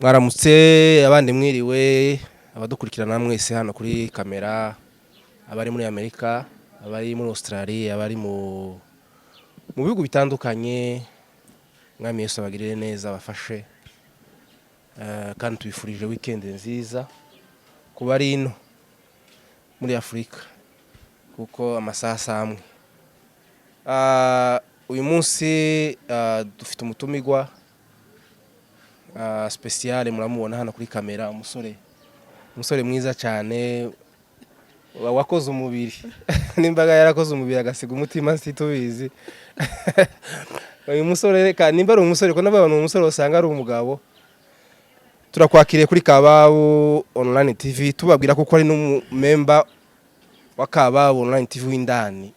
Mwaramutse abandi mwiriwe abadukurikirana mwese hano kuri kamera abari muri Amerika abari muri Australia abari mu bihugu bitandukanye mwami Yesu abagirire neza bafashe kandi tubifurije weekend nziza kuba ari ino muri Afrika kuko amasaha amwe uyu munsi dufite umutumigwa special muramubona hano kuri kamera umusore mwiza cyane wakoze umubiri nimbaga yarakoze umubiri agasiga umutima nsitubizi uyu musore kandi nimba ari umusore ko n'abantu umusore usanga ari umugabo turakwakiriye kuri Kababu online TV tubabwira kuko ari n'umember wa Kababu online TV w'indani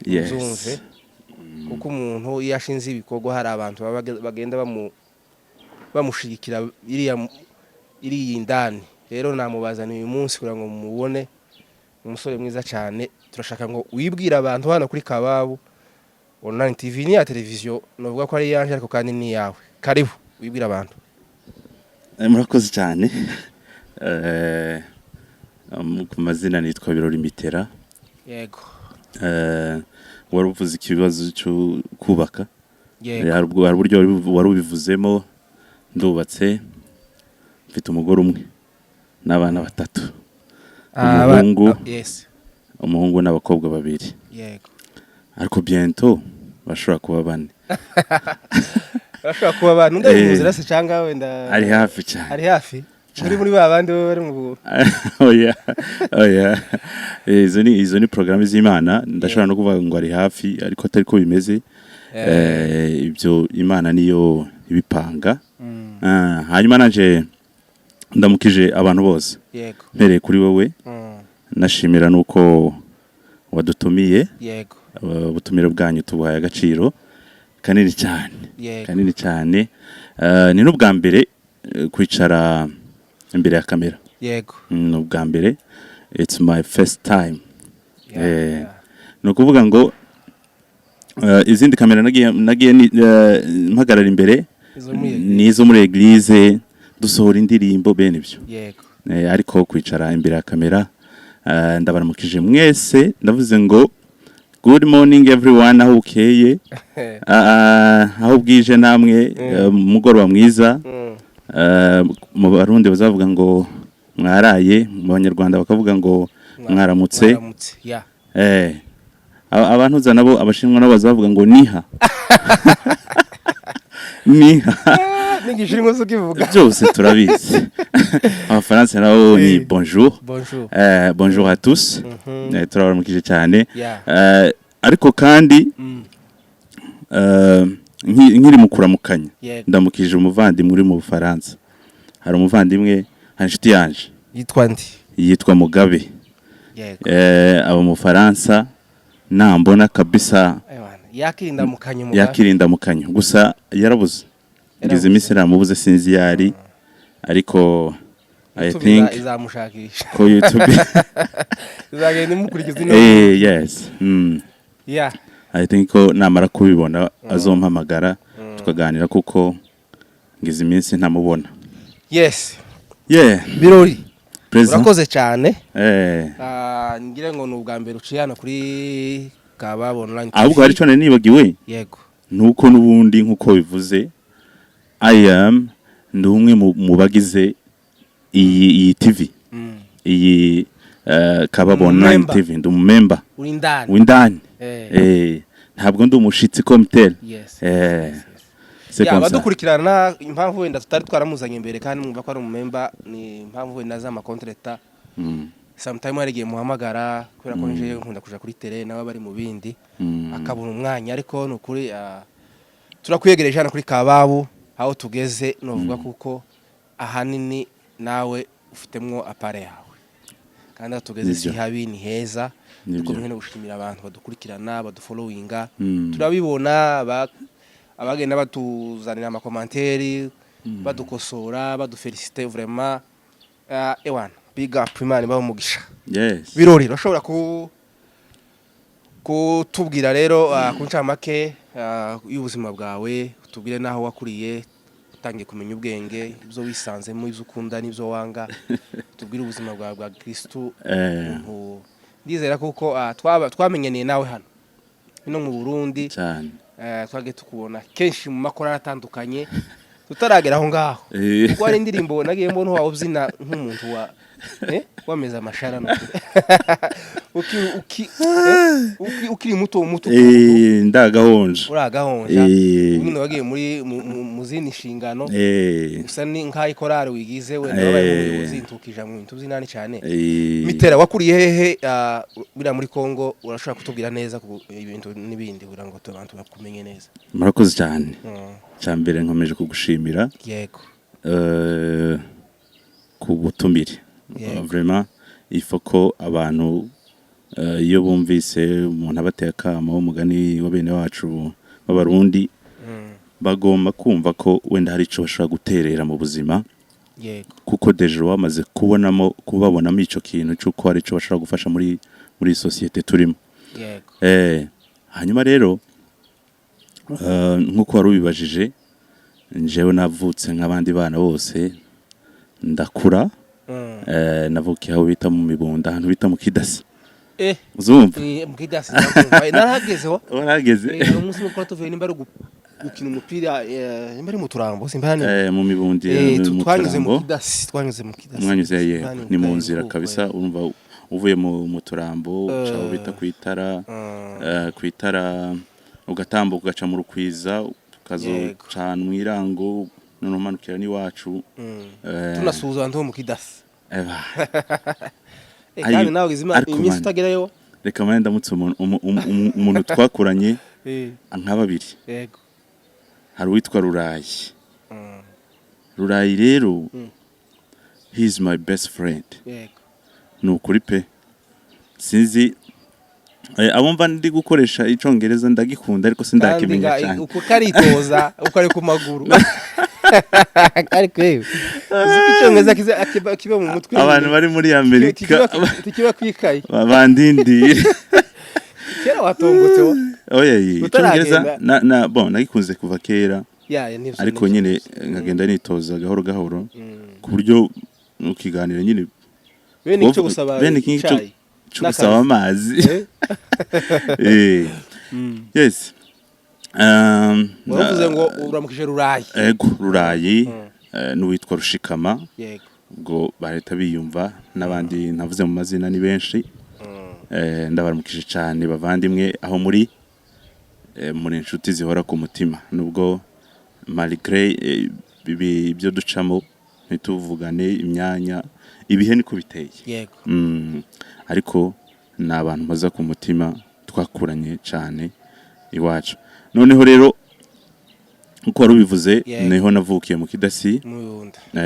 uzumve kuko umuntu yashinze ibikorwa hari abantu bagenda bamushigikira iri indani rero namubazaniye uyu munsi kugira ngo mubone umusore mwiza cyane turashaka ngo wibwira abantu hano kuri Kababu online TV ni ya televiziyo novuga ko ari yanje ariko kandi ni yawe karibu wibwira abantu murakoze cyane ku mazina nitwa Birori Mitera yego waruvuze ikibazo cyo kubaka yego hari uburyo warubivuzemo ndubatse mfite umugore umwe n'abana batatu umuhungu n'abakobwa babiri yego ariko bientôt bashobora kuba bane bashobora kuba bane ndabimuzira se cyangwa wenda ari hafi cyane ari hafi muri babandi bari mu oya izo ni programme z'Imana ndashobora no kuvuga ngo ari hafi ariko atari ko bimeze ibyo Imana niyo ibipanga hanyuma nanje ndamukije abantu bose yego mpereye kuri wowe nashimira nuko wadutumiye yego ubutumire bwanyu tubaye agaciro kanini cyane ni n'ubwa mbere kwicara imbere ya kamera yego n'ubwa mbere it's my first time no kuvuga ngo izindi kamera nagiye mpagarara imbere nizo muri eglise dusohora indirimbo bene ibyo yego ariko kwicara imbere ya kamera ndabaramukije mwese ndavuze ngo good morning everyone aho ukeye aho bwije namwe mugoroba mwiza mu Barundi bazavuga ngo mwaraye mu Banyarwanda bakavuga ngo mwaramutse abantu za nabo abashinwa nabo bazavuga ngo niha n'igishirimo sukivuga byose turabizi abafaransa nabo ni bonjour bonjour à tous turabaramukije cyane ariko kandi nkiri mu kuramukanya ndamukije umuvandimwe uri mu Bufaransa hari umuvandimwe inshuti yanje yitwa Mugabe aba mu Bufaransa nambona kabisa yakirinda mukanyo gusa yarabuze ngeze misira mubuze sinzi yari ariko I think izamushakisha ko YouTube izagenda imukurikiza yes I think ko namara kubibona azompamagara tukaganira kuko ngize iminsi ntamubona yes Birori urakoze cyane ngira ngo n'ubwa mbere uciye hano kuri Kababu online ahubwo hari cyo nibagiwe yego nuko nubundi nkuko bivuze I am ndumwe mu bagize iyi TV iyi Kababu online TV ndumember w'indani ntabwo ndi umushitsi komtel badukurikirana impamvu wenda tutari twaramuzanye imbere kandi mwumva ko ari umember ni impamvu wenda za makontreta sometime harigiye muhamagara kubera ko nje nkunda kuja kuri tele nawe bari mu bindi akabura umwanya ariko nukuri turakwiyegereje hano kuri Kababu aho tugeze novuga kuko ahanini nawe ufitemwo apare yawe kandi tugeze si habi ni heza dukomeye no gushimira abantu badukurikirana badufollowinga turabibona abagenda batuzanira ama commentaire badukosora badufeliciter vraiment ewana big up Imana baho mugisha Birori urashobora kutubwira rero ku ncamake y'ubuzima bwawe tubwire naho wakuriye utangiye kumenya ubwenge ibyo wisanzemo ibyo ukunda n'ibyo wanga tubwire ubuzima bwawe bwa Kristo ndizera kuko twamenyaniye nawe hano mu Burundi cyane twage tukubona kenshi mu makorari atandukanye tutaragera aho ngaho kuko hari indirimbo nagiye mbona wawe ubyina nk'umuntu wameza amashara no ukiri muto ndagahonje uragahonja umuntu wagiye mu zindi nshingano usa ni nkayi korari wigize we nabaye umuyobozi ntukija mu bintu by'inani cyane Mitera wakuriye hehe bira muri Kongo urashobora kutubwira neza ku ibintu n'ibindi kugira ngo abantu bakumenye neza murakoze cyane cyambere nkomeje kugushimira yego ku butumire vraiment ifoko abantu iyo bumvise umuntu abateye akamo umugani wa bene wacu b'abarundi bagomba kumva ko wenda hari ico bashobora guterera mu buzima yego kuko deje wamaze kubabonamo ico kintu cyuko hari ico bashobora gufasha muri societe turimo yego hanyuma rero nkuko wari ubibajije njewe navutse nk'abandi bana bose ndakura navukiye aho bita mu Mibunda ahantu bita mu Kidasi uzumva mu Kidasi narahagezeho warageze umunsi mukuru tuvuye nimba ari gukina umupira nimba ari mu Turambo simbane mu Mibundi twanyuze mu Kidasi mwanyuze ni mu nzira kabisa urumva uvuye mu Turambo cyaho bita kwitara ugatambuka ugaca mu Rukwiza ukazocana mwirango none umanukira ni wacu tunasuhuza abantu mu Kidasi kandi nawe iminsi utagerayo reka mane ndamutse umuntu twakuranye nka babiri yego hari uwitwa Rurayi rero he is my best friend yego nukuri pe sinzi abumva ndi gukoresha icongereza ndagikunda ariko sindakimenya cyane uko karitoza uko ari ku maguru ariko icongereza kiba mu mutwe abantu bari muri Amerika tikiba kwikaye bandindi kera watongotse oya icongereza nagikunze kuva kera ariko nyine nkagenda nitoza gahoro ku buryo ukiganira nyine bene icyo gusaba icyayi gusaba amazi yes wavuze ngo uramukije Rurayi n'uwitwa Rushikama yego ubwo bareta biyumva n'abandi navuze mu mazina ni benshi ndabaramukije cyane bavandimwe aho muri inshuti zihora ku mutima nubwo malgré ibyo ducamo ntituvugane imyanya ibihe niko biteye yego ariko ni abantu baza ku mutima twakuranye cyane iwacu noneho rero uko wari ubivuze niho navukiye mu Kidasi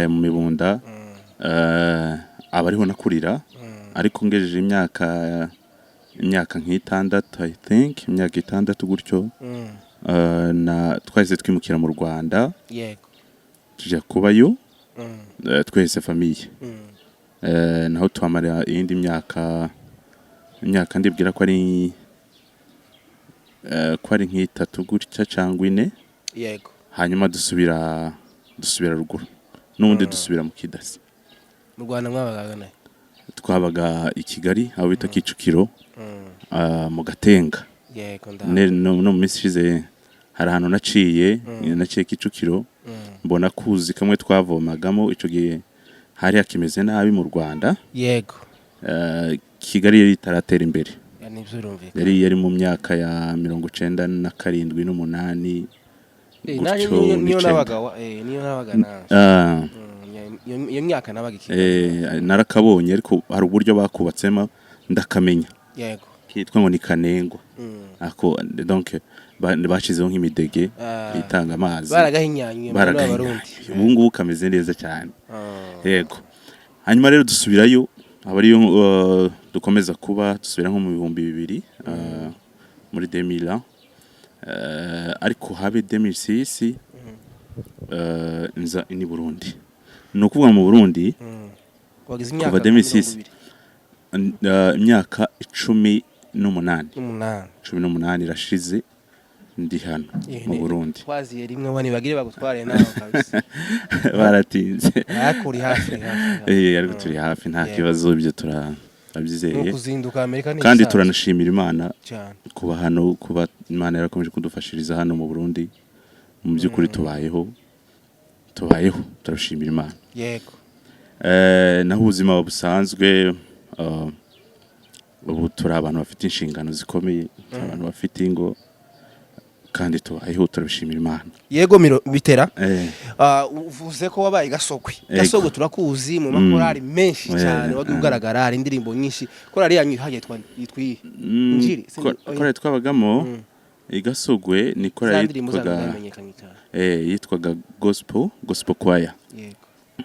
mu Mibunda abariho nakurira ariko ngejeje imyaka nk'itandatu I think imyaka 6 gutyo twahise twimukira mu Rwanda yego tujya kubayo twese famiye naho twamara iyindi myaka ndibwira ko ari nk'itatu gutya cyangwa 4 yego hanyuma dusubira ruguru n'ubundi dusubira mu Kidasi mu Rwanda mwabagana twabaga i Kigali aho bita Kicukiro mu Gatenga yego no mu minsi ishize hari ahantu naciye Kicukiro mbona kuzi kamwe twavomagamo ico gihe hari hakimeze nabi mu Rwanda yego Kigali yari itaratera imbere yari mu myaka ya 97 n'8 niyo nabaga iyo myaka nabaga narakabonye ariko hari uburyo bakubatsemo ndakamenya yego kitwa ngo ni Kanengwa ako donc bashizeho nk'imidege itanga amazi baragahinyanye ubu ngubu kameze neza cyane yego hanyuma rero dusubirayo abariyo dukomeza kuba dusubira nko mu 2000 muri 2000 ariko habe 2006 nza ni Burundi nukuvuga mu Burundi wagize imyaka 2006 imyaka 18 18 irashize ndi hano mu Burundi twaziye rimwe bani bagire bagutware naho kabisa baratinze akuri hafi ariko turi hafi nta kibazo ibyo turabyizeye no kuzinduka Amerika ni kandi turanashimira Imana cyane kuba hano kuba Imana yarakomeje kudufashiriza hano mu Burundi mu by'ukuri tubayeho turashimira Imana yego naho ubuzima busanzwe ubu turi abantu bafite inshingano zikomeye abantu bafite ingo kandi tubayeho turabishimira Imana yego bitera uvuze ko wabaye gasogwe turakuzi mu makorari menshi cyane wadugaragara hari indirimbo nyinshi korari yanyu yitwiye Injiri korari twabagamo igasogwe ni korari yitwaga gospel choir yego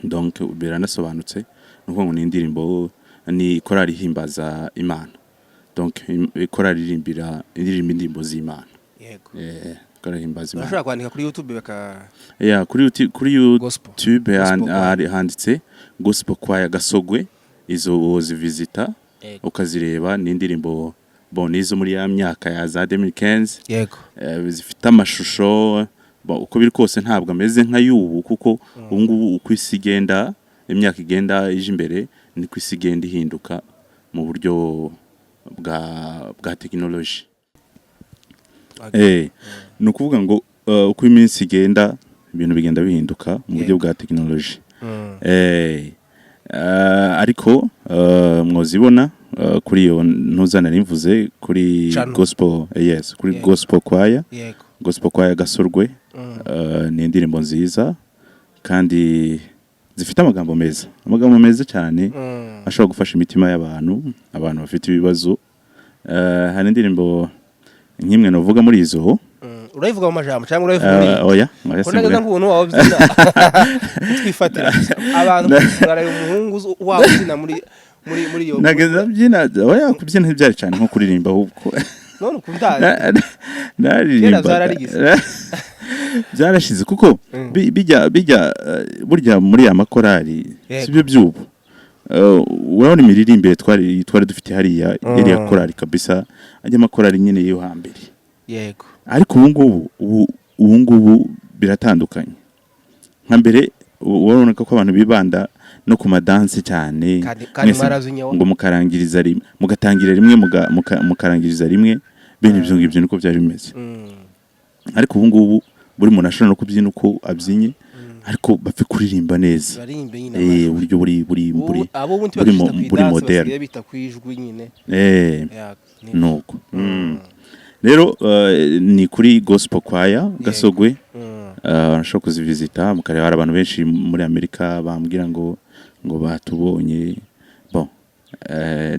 donc biranasobanutse nuko ngo ni indirimbo ni korari himbaza Imana donc korari irimbira indirimbo z'Imana yego korari himbaza Imana urashobora kwandika kuri YouTube baka kuri YouTube handitse gospel choir gasogwe izo zivisita ukazireba ni indirimbo bonizo muri ya myaka ya za 2015 yego zifite amashusho uko biri kose ntabwo ameze nka y'ubu kuko ubu ngubu uko isi igenda imyaka igenda ije imbere ni ku isi igenda ihinduka mu buryo bwa tekinoloji ni ukuvuga ngo uko iminsi igenda ibintu bigenda bihinduka mu buryo bwa tekinoloji ariko mwozibona kuri iyo ntuzana nimvuze kuri gospel kuri gospel choir gospel choir gasorwe ni indirimbo nziza kandi zifite amagambo meza cyane ashobora gufasha imitima y'abantu bafite ibibazo hari indirimbo nk'imwe novuga muri izo urayivuga mu majambo cyangwa urayivuga oya konaga nk'ubuntu wawe byina twifatira abantu baraye umuhungu wawe byina muri yo nageza byina oya kubyina ntibyari cyane nko kuririmba ahubwo none kundaza naririmba byarashize kuko bijya burya muri ya makorari sibyo byubu urabona imiririmbire twari dufite hariya iriya korari kabisa ajya makorari nyine yo hambere yego ariko ubu ngubu biratandukanye nka mbere urabona ko abantu bibanda no ku madanse cyane ngo mukarangiriza rimwe mugatangira rimwe mukarangiriza rimwe bene ibyo ngibyo niko byari bimeze ariko ubu ngubu buri muntu ashobora no kubyina uko abyinye ariko bapfe kuririmba neza uburyo buri moderne bita kwijwi nyine nuko rero ni kuri gospel choir gasogwe nashobora kuzivisita mukareba abantu benshi muri Amerika bambwira ngo batubonye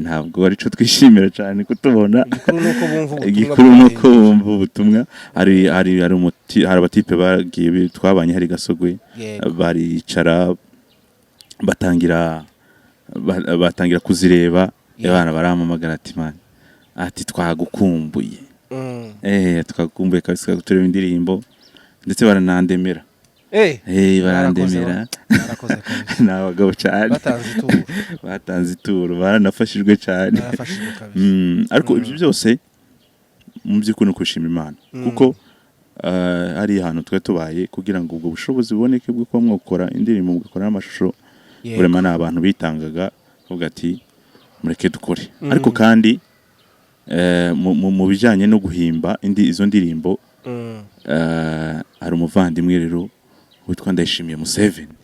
ntabwo ari cyo twishimira cyane kutubona igikuru nuko bumva ubutumwa hari abatipe bagiye twabanye hari gasogwe baricara batangira kuzireba abana baramamagara ati twagukumbuye twagukumbuye kabisa tureba indirimbo ndetse baranandemera barandemera n'abagabo cyane batanze ituro baranafashijwe cyane ariko ibyo byose mu by'ukuri kushima Imana kuko hari ahantu twe tubaye kugira ngo ubwo bushobozi buboneke bwo kuba mwokora indirimbo mugakora n'amashusho burema n'abantu bitangaga uvuga ati mureke dukore ariko kandi mu bijyanye no guhimba izo ndirimbo hari umuvandimwe rero witwa Ndayishimiye Museveni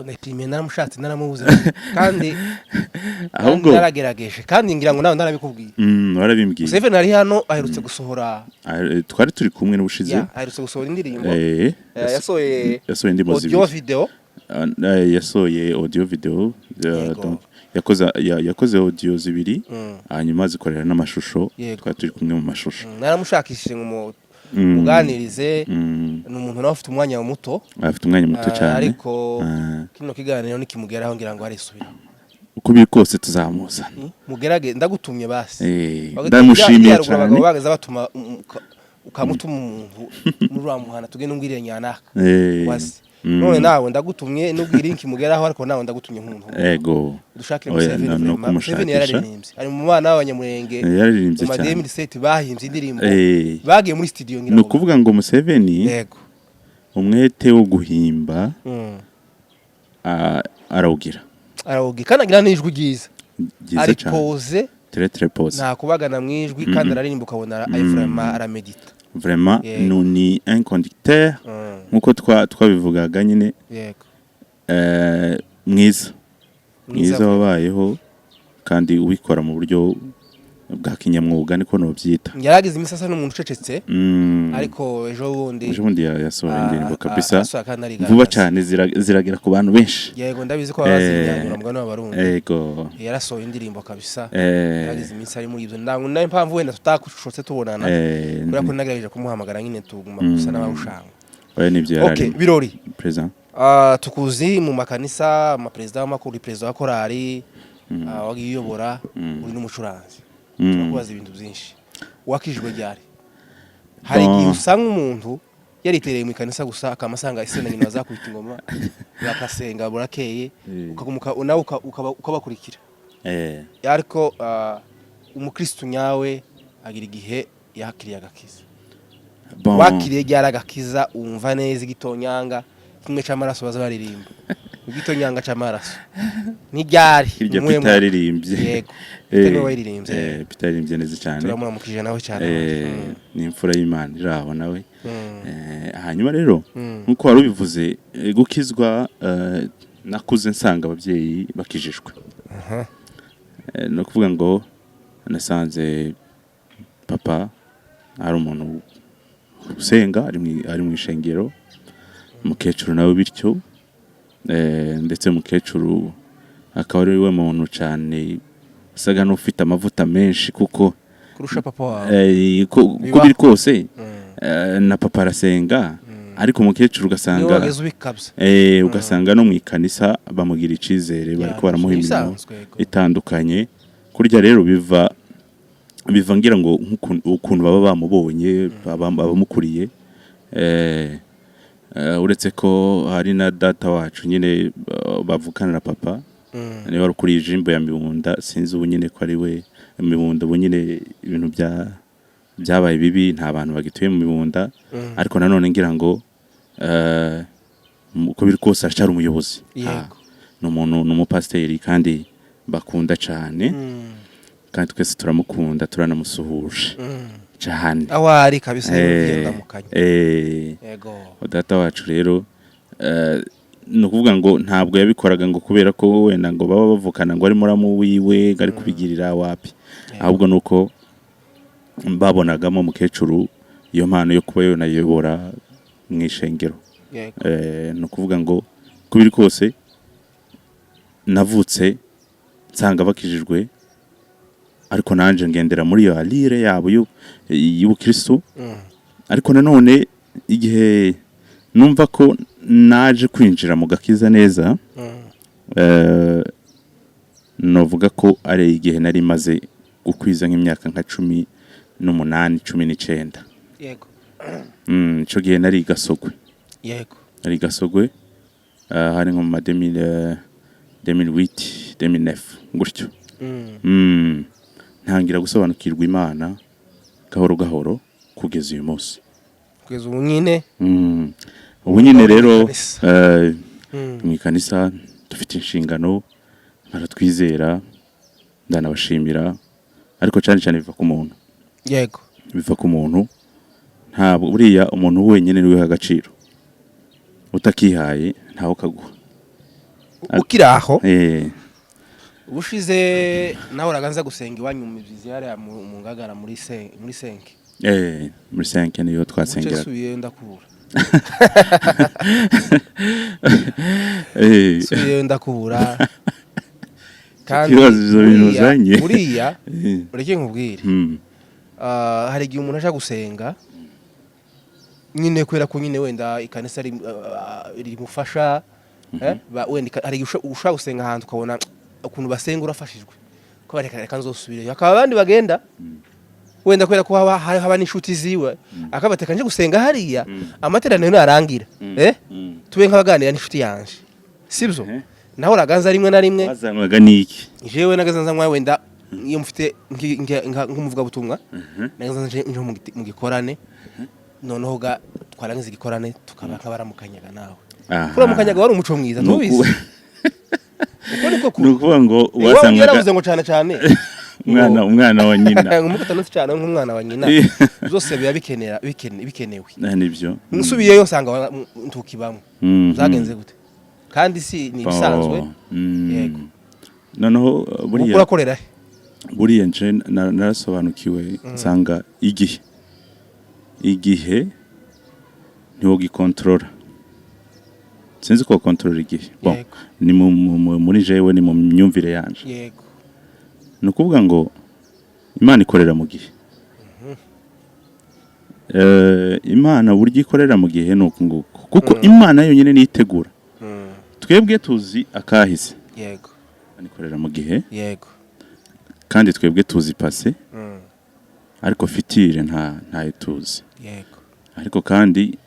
ndayishimiye naramushatse naramubuze kandi ahubwo naragerageje kandi ngira ngo nawe narabikubwiye warabimbwiye Museveni ari hano aherutse gusohora twari turi kumwe n'ubushize aherutse gusohora indirimbo yasohoye indirimbo audio video yasohoye audio video yakoze audio zibiri hanyuma zikorera n'amashusho twari turi kumwe mu mashusho naramushakishije ngo muganirize ni umuntu nawe afite umwanya muto cyane ariko kino kiganiro nikimugeraho ngira ngo arisubira uko biri kose tuzamuzana mugerage ndagutumye basi ndamushimiye cyane abagabo bagaza batuma ukamutuma umuntu muri wa muhana tugende ngwiriye nyanaka wasi none nawe ndagutumye nubwo link mugeraho ariko nawe ndagutumye nk'umuntu ego dushakire Museveni yararirimbye ari mu bana b'abanyamurenge yararirimbye mu cyane mademi set bahimbye indirimbo bagiye muri studio ngira no kuvuga ngo Museveni yego umwete wo guhimba arawugira kandi agira n'ijwi ryiza ryiza cyane pose très pose nta kubagana mu ijwi kandi ararimba ukabona vraiment aramedita vraiment ni un conducteur nkuko twabivugaga nyine yego mwiza wabayeho kandi ubikora mu buryo bwa kinyamwuga niko no byita yaragize imisasa n'umuntu ucecetse ariko ejo bundi yasohoye indirimbo kabisa vuba cyane ziragira ku bantu benshi yego ndabizi ko bazinyagura mugano w'abarundi yego yarasohoye indirimbo kabisa yaragize iminsi ari muri ibyo ndangu nayo mpamvu wenda tutakushotse tubonana kubera ko nagerageje kumuhamagara nyine tuguma gusa n'abarushanga oya nibyo yarari birori president tukuzi mu makanisa amaperezida w'amakuru perezida wa korali wagiyobora uri n'umucuranzi turakubaza ibintu byinshi wakijwe ryari hari igihe usanga umuntu yaritereye mu ikanisa gusa akamasanga isena nyina bazakubita ingoma bakasenga burakeye ukagumuka nawe ukabakurikira ariko umukristo nyawe agira igihe yakiriye agakiza wakiriye ryaragakiza umva neza igitonyanga kimwe cy'amaraso baza baririmba igitonyanga cy'amaraso n'iryari pitaririmbye yego pitaririmbye neza cyane turamuramukije nawe cyane ni imfura y'Imana iraho nawe hanyuma rero nkuko wari ubivuze gukizwa nakuze nsanga ababyeyi bakijijwe no kuvuga ngo nasanze papa ari umuntu usenga ari mu ishengero umukecuru nawe bityo ndetse umukecuru akaba ari we muntu cyane usaga n'ufite amavuta menshi kuko kurusha papa wawe uko biri kose na papa arasenga ariko umukecuru ugasanga no mu ikanisa bamugira icizere bariko baramuha imirimo itandukanye kurya rero biva ngira ngo ukuntu baba bamubonye abamukuriye uretse ko hari na data wacu nyine bavukana na papa niba warukuriye ijimbo ya Mibunda sinzi ubu nyine ko ari we Mibunda ubu nyine ibintu byabaye bibi nta bantu bagituye mu Mibunda ariko nanone ngira ngo uko biri kose ashari umuyobozi ni umuntu n'umupasiteri kandi bakunda cyane kandi twese turamukunda turanamusuhuje cyane awari kabisa yendamukanye yego data wacu rero no kuvuga ngo ntabwo yabikoraga ngo kubera ko wenda ngo baba bavukana ngo ari muramu wiwe gari kubigirira wapi ahubwo nuko babonagamo mukecuru iyo mpano yo kuba yonayobora mu ishengero no kuvuga ngo kubiri kose navutse nsanga bakijijwe ariko nanje ngendera muri yo alire yabo y'ubukristo ariko nanone igihe numva ko naje kwinjira mu gakiza neza novuga ko ari igihe nari maze gukwiza nk'imyaka nka 18 19 yego ico gihe nari Gasogwe yego nari Gasogwe hari nko mu 2008 2009 gutyo ntangira gusobanukirwa Imana gahoro gahoro kugeza uyu munsi kugeza ubu nyine rero mu ikanisa dufite inshingano baratwizera ndanabashimira ariko cyane cyane biva ku muntu yego biva ku muntu ntabwo buriya umuntu wenyine niwe agaciro utakihaye ntawe kaguha ukiraho ubushize nawe uraganza gusenga iwanyu mu mizizi yari mu ngagara muri senke muri senke niyo twasengera subiye ndakubura subiye ndakubura kandi buriya ureke nkubwire hari igihe umuntu aje gusenga nyine kwera ko nyine wenda ikanisa rimufasha wenda hari ushaka gusenga ahantu ukabona ukuntu basenga urafashijwe ko bareka nzosubirayo akaba abandi bagenda wenda kwera ko haba n'inshuti ziwe akabateka nje gusenga hariya amateraniro narangira tube nk'abaganira n'inshuti yanje sibyo naho raganza rimwe na rimwe wazanwaga niki jewe nagazanza nkwa wenda iyo mfite nk'umuvuga butumwa nagazanze nje mu gikorane noneho ga twarangiza igikorane tukaba nk'abaramukanyaga nawe kuramukanyaga wari umuco mwiza tubizi nukuvuga ngo wasangaga yaravuze ngo cyane umwana wa nyina umufata no cyane nk'umwana wa nyina zose biba bikenewe nibyo nsubiyeyo nsanga ntukibamwe zagenze gute kandi si ni bisanzwe yego noneho buriya urakorera he buriya nje narasobanukiwe nsanga igihe niwo gikontrola sinzi ko control igihe bon ni muri jewe ni mu myumvire yanje yego nukuvuga ngo Imana ikorera mu gihe Imana buryo ikorera mu gihe nuko nguko kuko Imana yonyine nitegura twebwe tuzi akahise yego ikorera mu gihe yego kandi twebwe tuzi passé ariko fitire nta tuzi yego ariko kandi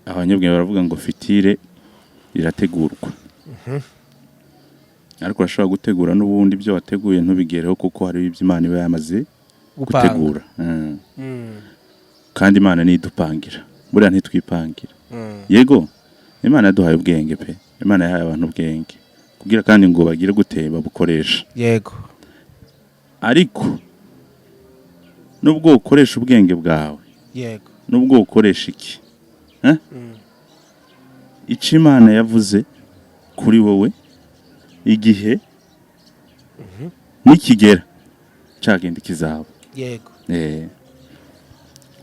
abanyabwenge baravuga ngo fitire irategurwa ariko urashobora gutegura n'ubundi byo wateguye ntubigereho kuko hari ibyo Imana iba yamaze gutegura kandi Imana nidupangira buriya ntitwipangira yego Imana yaduhaye ubwenge pe Imana yahaye abantu ubwenge kugira kandi ngo bagire guteba bukoresha yego ariko nubwo ukoresha ubwenge bwawe yego nubwo ukoresha iki icyo Imana yavuze kuri wowe igihe nikigera cyagenda kizaba yego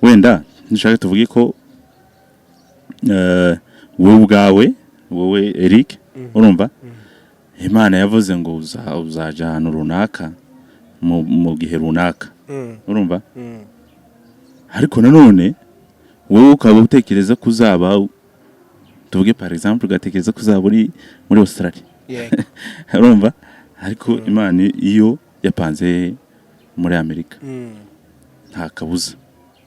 wenda nshaka tuvuge ko wowe ubwawe wowe Eric urumva Imana yavuze ngo uzaja ahantu runaka mu gihe runaka urumva ariko nanone wowe ukaba utekereza ko uzaba tuvuge par exemple ugatekereza ko uzaba uri muri Australia urumva ariko Imana iyo yapanze muri Amerika nta kabuza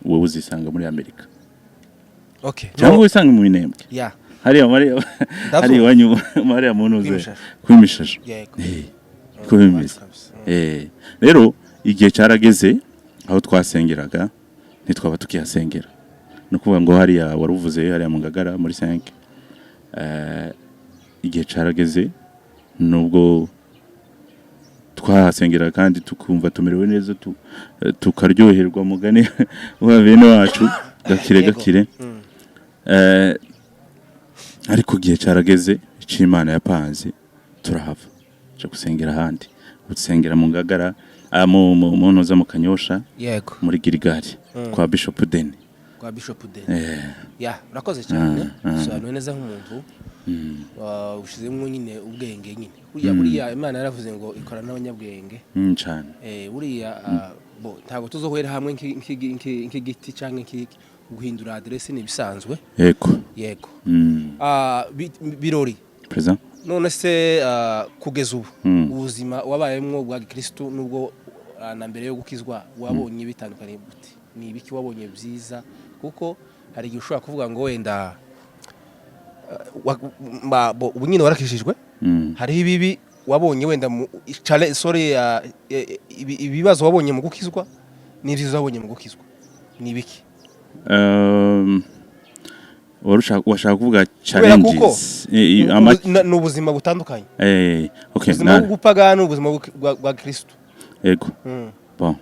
wowe uzisanga muri Amerika cyangwa wisanga mu Minembwe hariya wanyu hariya munuze kwimishasho ko bimeze rero igihe cyarageze aho twasengeraga ntitwaba tukihasengera no kuvuga ngo hariya waruvuze hariya mu Ngagara muri 5 igihe carageze nubwo twahasengera kandi tukumva tumerewe neza tukaryoherwa mugane wa bene wacu gakire ariko igihe carageze icimana yapanze turahava cyo gusengera handi gusengera mu Ngagara mu ntoza mu Kanyosha yego muri Girigari kwa Bishop Deni urakoze cyane sobanura neza nk'umuntu ushizemo nyine ubwenge nyine buriya Imana yaravuze ngo ikora n'abanyabwenge cyane buriya ntabwo tuzohera hamwe nk'igiti cyangwa guhindura adresse ni bisanzwe yego birori present none se kugeza ubu ubuzima wabayemwo bwa Kristo nubwo na mbere yo gukizwa wabonye bitandukanye gute ni ibiki wabonye byiza kuko hari igihe ushobora kuvuga ngo wenda ubu nyine warakishijwe hari ibibi wabonye wenda ibibazo wabonye mu gukizwa n'ibyiza wabonye mu gukizwa ni ibiki washaka kuvuga challenges ni ubuzima butandukanye okay ubuzima bw'upagani n'ubuzima bwa Kristo yego bon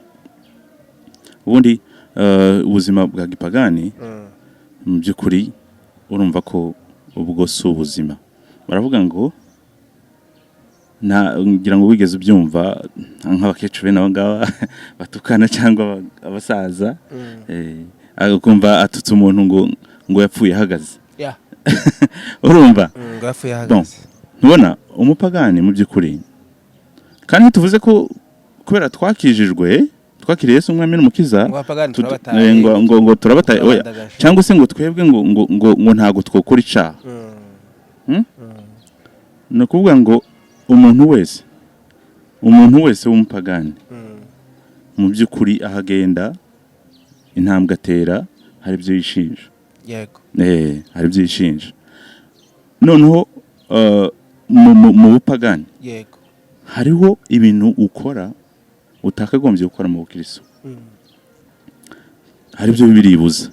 ubundi ubuzima bwa gipagani mu byukuri urumva ko ubwo si ubuzima baravuga ngo ngira ngo wigeze ubyumva nk'abakecuru bene abo ngaba batukana cyangwa abasaza akumva atutse umuntu ngo yapfuye ahagaze urumva ngo yapfuye ahagaze ntubona umupagani mu byukuri kandi tuvuze ko kubera twakijijwe twakiriye Yesu umwami n'umukiza ngo turabataye oya cyangwa se ngo twebwe ngo ntago twokora icaha no kuvuga ngo umuntu wese w'umupagani mu byukuri ahagenda intambwe atera hari ibyo yishinja. yego hari ibyo yishinja. Noneho mu bupagani yego hariho ibintu ukora utakagombye gukora mu bukristo. Hari ibyo biribuza.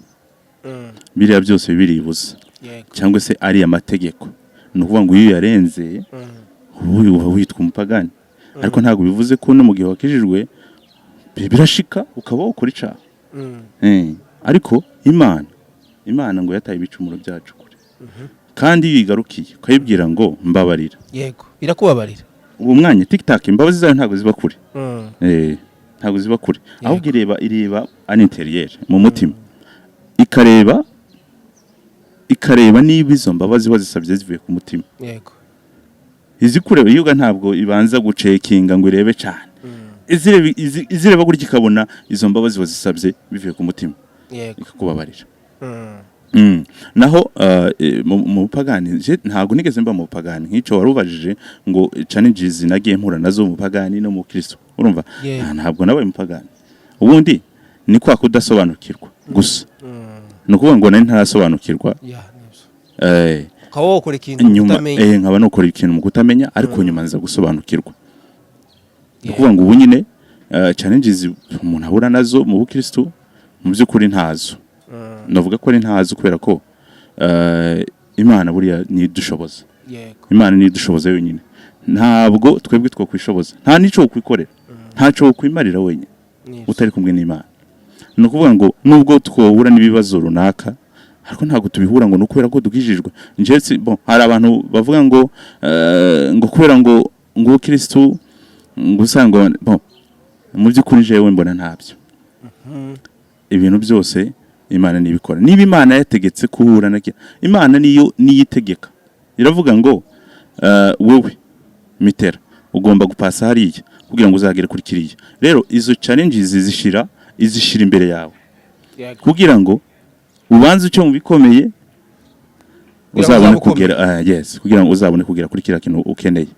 Biriya byose biribuza. Cyangwa se ari amategeko. Ni ukuvuga ngo iyo yarenze uba witwa umupagani. Ariko ntabwo bivuze ko no mu gihe wakijijwe birashika ukaba ukora icaha. Ariko Imana ngo yataye ibicumuro byacu kure. Kandi iyo igarukiye ukayibwira ngo mbabarira. Yego irakubabarira. Uwo mwanya TikTok imbabazi zayo ntabwo ziba kure. Ntabwo ziba kure. Ahubwo ireba an interieur mu mutima. Ikareba niba izo mbabazi bazisabye zivuye ku mutima. Yego. Izi kureba yuga ntabwo ibanza gucekinga ngo irebe cyane. Izireba gutya ikabona izo mbabazi bazisabye bivuye ku mutima. Yego. Ikakubabarira. Naho mu bupagani ntabwo nigeze mba mu bupagani nk'icyo warubajije ngo challenges nagiye mpura nazo mu bupagani no mu Kristo. Urumva? Ntabwo nabaye mu bupagani. Ubundi ni kwa kudasobanukirwa gusa. Nukuvuga ngo nari ntarasobanukirwa. Kawo ukora ikintu mukutamenya. Nkaba nukora ikintu mukutamenya ariko nyuma nza gusobanukirwa. Nukuvuga ngo ubu nyine challenges umuntu ahura nazo mu bukristo mu by'ukuri ntazo. Navuga ko ari ntazo kubera ko Imana buriya ni dushoboza. Imana ni dushoboza yonyine. Ntabwo twebwe two kwishoboza. Nta nico kwikorera. Ntaco kwimarira wenyine. Utari kumwe n'Imana. Nukuvuga ngo nubwo twobura nibibazo runaka ariko ntabwo tubihura ngo nukubera ko dukijijwe. Njetse hari abantu bavuga ngo kubera ngo Kristo ngusanga mu by'ukuri jewe mbona ntabyo. Ibintu byose Imana nibikora. Niba Imana yategetse kuhura na Imana niyo niyitegeka. Iravuga ngo wewe mitera ugomba gupasa hariya kugira ngo uzagere kuri kiriya. Rero izo challenges izishira imbere yawe. Kugira ngo ubanze cyo mubikomeye uzabone kugera kugira ngo uzabone kugera kuri kiriya kintu ukeneye.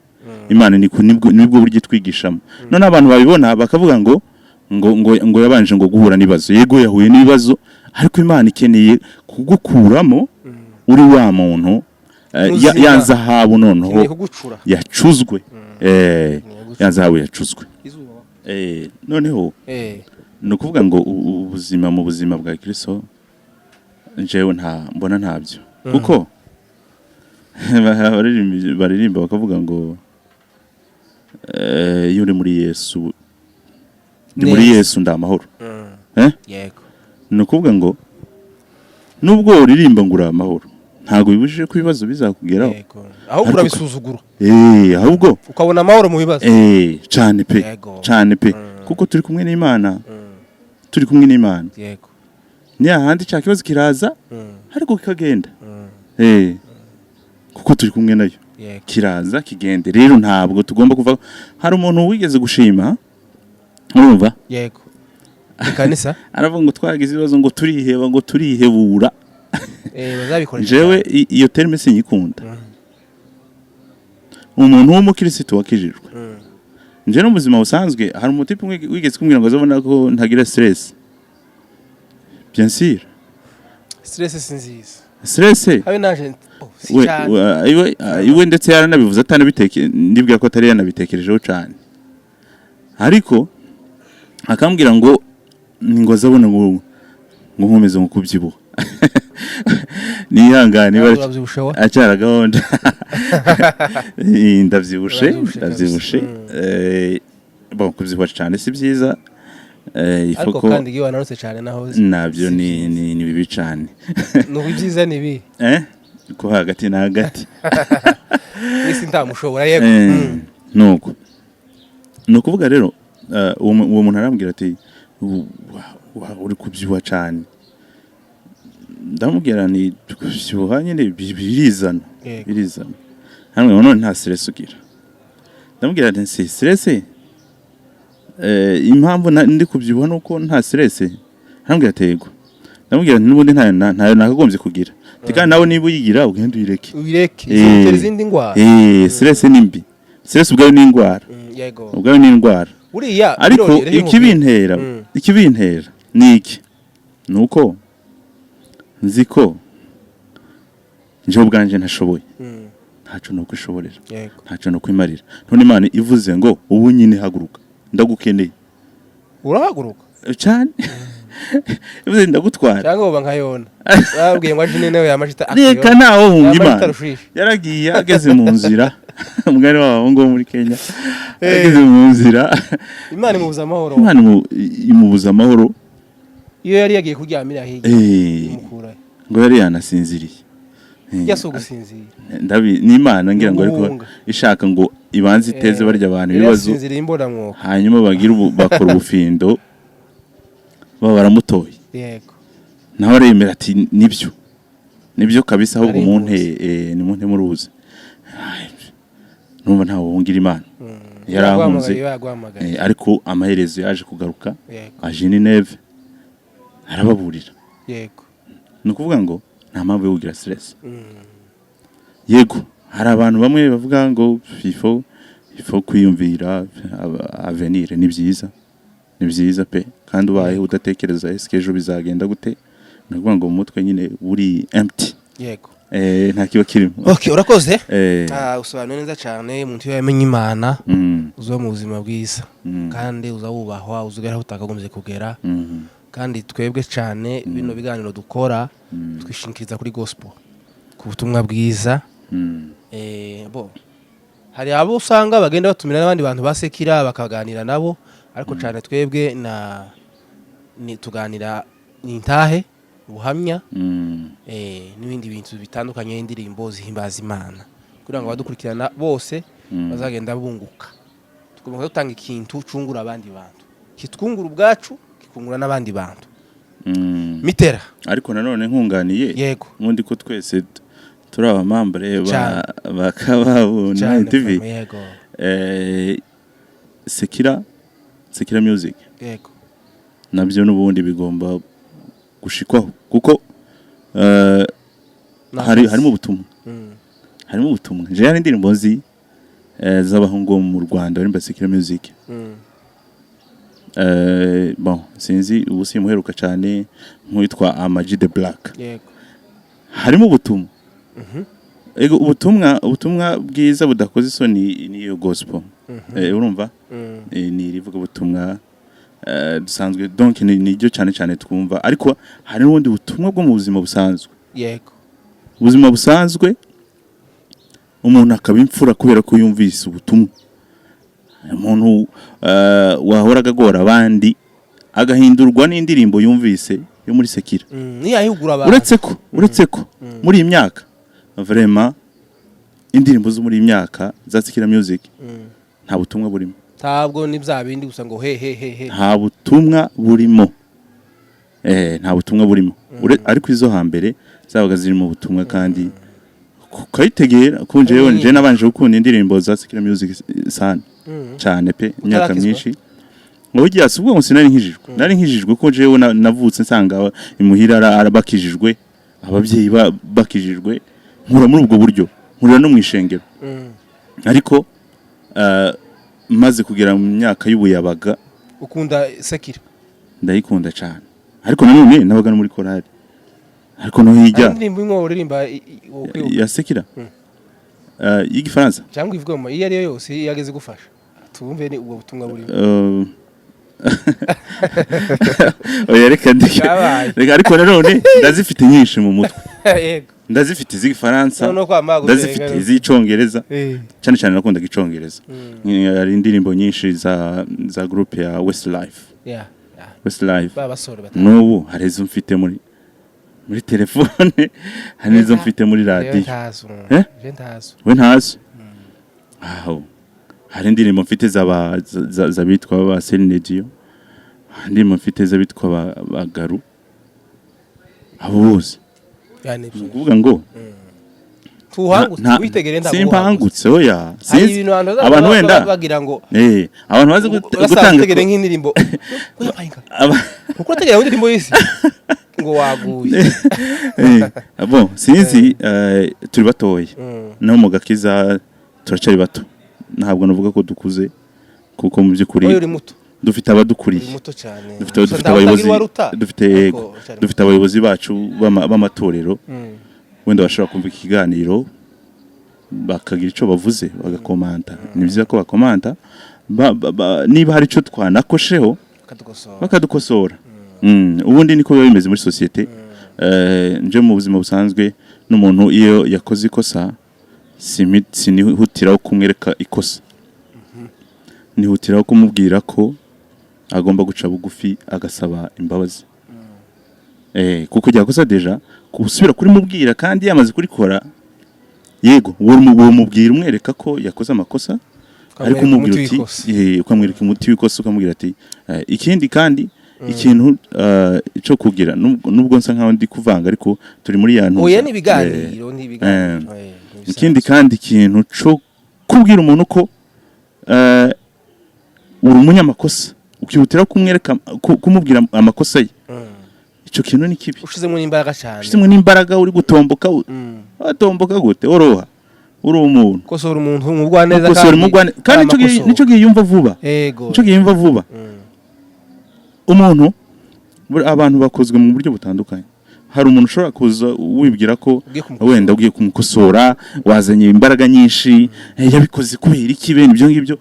Imana nibwo buryo twigishamo. None abantu babibona bakavuga ngo yabanje ngo guhura nibazo. Yego yahuye nibazo ariko Imana ikeneye kugukuramo uri wa muntu yanzahabu noneho yacuzwe. Yanzahabu yacuzwe. Noneho nukuvuga ngo ubuzima mu buzima bwa Kristo jewe mbona ntabyo. Kuko baririmba bakavuga ngo yuri muri Yesu muri Yesu ndamahoro. Yego. Nukuvuga ngo nubwo uririmba ngo uramahoro ntago bibujije ko ibibazo bizakugeraho. Ahubwo urabisuzugura. Ahubwo ukabona amahoro mu bibazo. Cyane pe kuko turi kumwe n'Imana. Turi kumwe n'Imana. Yego. Ni ahandi cya kibazo kiraza ariko kikagenda. Kuko turi kumwe nayo. Kiraza kigende. Rero ntabwo tugomba kuva. Hari umuntu wigeze gushima. Urumva? Yego. Ikanisa aravuga ngo twagize ibibazo ngo turiheba ngo turihebura. Bazabikora. Jewe iyo terme sinyikunda. Umuntu w'umukristo wakijijwe. Nje no muzima busanzwe hari umutipe wigeze kumbwira ngo azabona ko ntagira stress. Bien sûr. Stress sinziza. Stress. Habe naje iwe ndetse yaranabivuze atanabiteke ndibwira ko atari yanabitekerejeho cyane. Ariko akambwira ngo azabona ngo nkomeze ngo kubyibuha. Nihangane acara gahunda. Ndavyibushe. Kubyibuha cyane si byiza. Ariko kandi giwa narose cyane naho nabyo ni bibi cyane. No byiza ni bi. Ko hagati na hagati. Isi ntamushobora yego. Nuko. Nukuvuga rero uwo muntu arambwira ati uri kubyibuha cyane. Ndamubwira ni kubyibuha nyine birizana. Hamwe none nta stress ugira. Ndamubwira ati stress impamvu ndi kubyibuha nuko nta stress. Ndamubwira ati yego. Ndamubwira n'ubundi ntayo nakagombye kugira. Tika nawe niba uyigira ugenda uyireke. Izitera izindi ndwara. Stress ni mbi. Stress ubwayo ni indwara. Yego. Ubwayo ni indwara. Uriya ariko ikibintera ni iki nuko nzi ko nje ubwanje ntashoboye ntaco no kwishoborera ntaco no kwimarira none Imana ivuze ngo ubu nyine haguruka ndagukeneye urahaguruka cyane ivuze ndagutwara cyangwa uba nkayona babwiye ngo aje newe yamashita reka naho hunga Imana yaragiye ageze mu nzira umugani wabo ngo muri Kenya ageze mu nzira Imana imubuza amahoro imubuza amahoro iyo yari yagiye kuryamira hirya imukura ngo yari yanasinziriye yasugusinzira ni Imana ngira ngo ariko ishaka ngo ibanze iteze barya abantu ibibazo hanyuma bakora ubufindo baba baramutoye yego naho aremera ati nibyo kabisa ahubwo ni munte muruzi numva ntawo wungira Imana yarahunze ariko amaherezo yaje kugaruka aje ni Neve arababurira yego nukuvuga ngo nta mpamvu yo kugira stress yego hari abantu bamwe bavuga ngo ifo kwiyumvira avenir ni byiza pe kandi ubaye udatekereza ejo bizagenda gute nakuvuga ngo mu mutwe nyine uri empty yego nta kiba kirimo okay urakoze usobanura neza cyane umuntu yamenye Imana uzo mu buzima bwiza kandi uzawubahwa uzugera utakagombye kugera kandi twebwe cyane bino biganiro dukora twishingikiriza kuri gospel ku butumwa bwiza hari abo usanga bagenda batumira n'abandi bantu basekira bakaganira nabo ariko cyane twebwe ni tuganira n'intahe ubuhamya n'ibindi bintu bitandukanye n'indirimbo zihimbaza Imana kugira ngo abadukurikirana bose bazagenda bunguka tugomba gutanga ikintu cungura abandi bantu kitwungura ubwacu kikungura n'abandi bantu mitera ariko nanone nkunganiye yego mundi ko twese turi abamambure bakababona TV yego Sekira music yego nabyo n'ubundi bigomba gushikwaho kuko harimo ubutumwa je hari indirimbo nzi z'abahungu mu Rwanda bari Sekira music bon sinzi ubu simuheruka cyane nk'uwitwa Amaji the Black yego harimo ubutumwa ubutumwa bwiza budakoze isoni niyo gospel urumva ni rivuga ubutumwa dusanzwe donc nijyo cyane twumva ariko hari n'ubundi butumwa bwo mu buzima busanzwe yego ubuzima busanzwe umuntu akaba imfura kubera ko yumvise ubutumwa umuntu wahoraga agora abandi agahindurwa n'indirimbo yumvise yo muri Sekira uretse ko muri iyi myaka vraiment indirimbo zo muri iyi myaka za Sekira music nta butumwa burimo ntabwo ni bya bindi gusa ngo he nta butumwa burimo nta butumwa burimo ariko izo hambere zabaga zirimo ubutumwa kandi kuyitegera kunjeyo nje nabanje gukunda indirimbo za Sekira music sana cyane pe imyaka myinshi ngogiye asubwo ngo nari nkijijwe ko jewe navutse nsanga imuhira arabakijijwe ababyeyi bakijijwe nkura muri ubwo buryo nkurira no mwishengero ariko maze kugera mu myaka y'ubuyabaga ukunda Sekira ndayikunda cyane ariko nanone nabaga no muri korali ariko no hijya indirimbo imwe uririmba ya Sekira y'igifaransa cyangwa ivugamo iyo ariyo yose yageze gufasha tumve ni ubwo butumwa buri reka ariko nanone ndazifite nyinshi mu mutwe yego ndazifite z'igifaransa ndazifite iz'icongereza cyane nakundaga icongereza hari indirimbo nyinshi za groupe ya Westlife n'ubu hari izo mfite muri telefone hari n'izo mfite muri radio we ntazo aho hari indirimbo mfite zabitwa ba Celine Dion indirimbo mfite zabitwa bagaru abo bose kuvuga ngo simpangutse oya abantu wenda bagira ngo abantu bazi gutanga nk'indirimbo uko tegera indirimbo y'isi ngo waguye bon sinzi turi batoye no mu gakiza turacari bato ntabwo navuga ko dukuze kuko mu byukuri dufite abadukuriye uri muto cyane dufite abayobozi dufite abayobozi bacu b'amatorero wenda bashobora kumva ikiganiro bakagira icyo bavuze bagakomanta ni byiza ko bakomanta niba hari icyo twanakosheho bakadukosora ubundi niko biba bimeze muri sosiyete nje mu buzima busanzwe n'umuntu iyo yakoze ikosa sinihutiraho kumwereka ikosa nihutiraho kumubwira ko agomba guca bugufi agasaba imbabazi kuko ryakosa deja gusubira kuri mubwira kandi yamaze kurikora yego uwo mubwira umwereka ko yakoze amakosa ariko umubwira uti ukamwereka umuti w'ikosa ukamubwira ati ikindi kandi ikintu cyo kugira nubwo nsa nkaho ndi kuvanga ariko turi muri ya ntuza oya ni ibiganiro ikindi kandi ikintu cyo kubwira umuntu ko uri umunyamakosa ukihutira kumwereka kumubwira amakosa ye icyo kintu ni kibi ushizemo n'imbaraga cyane ushizemo n'imbaraga uri gutomboka watomboka gute oroha uri umuntu kosora umuntu mugwa neza kandi nico gihe yumva vuba nico gihe yumva vuba umuntu abantu bakozwe mu buryo butandukanye hari umuntu ushobora kuza wibwira ko wenda ugiye kumukosora wazanye imbaraga nyinshi yabikoze kubera iki bene ibyo ngibyo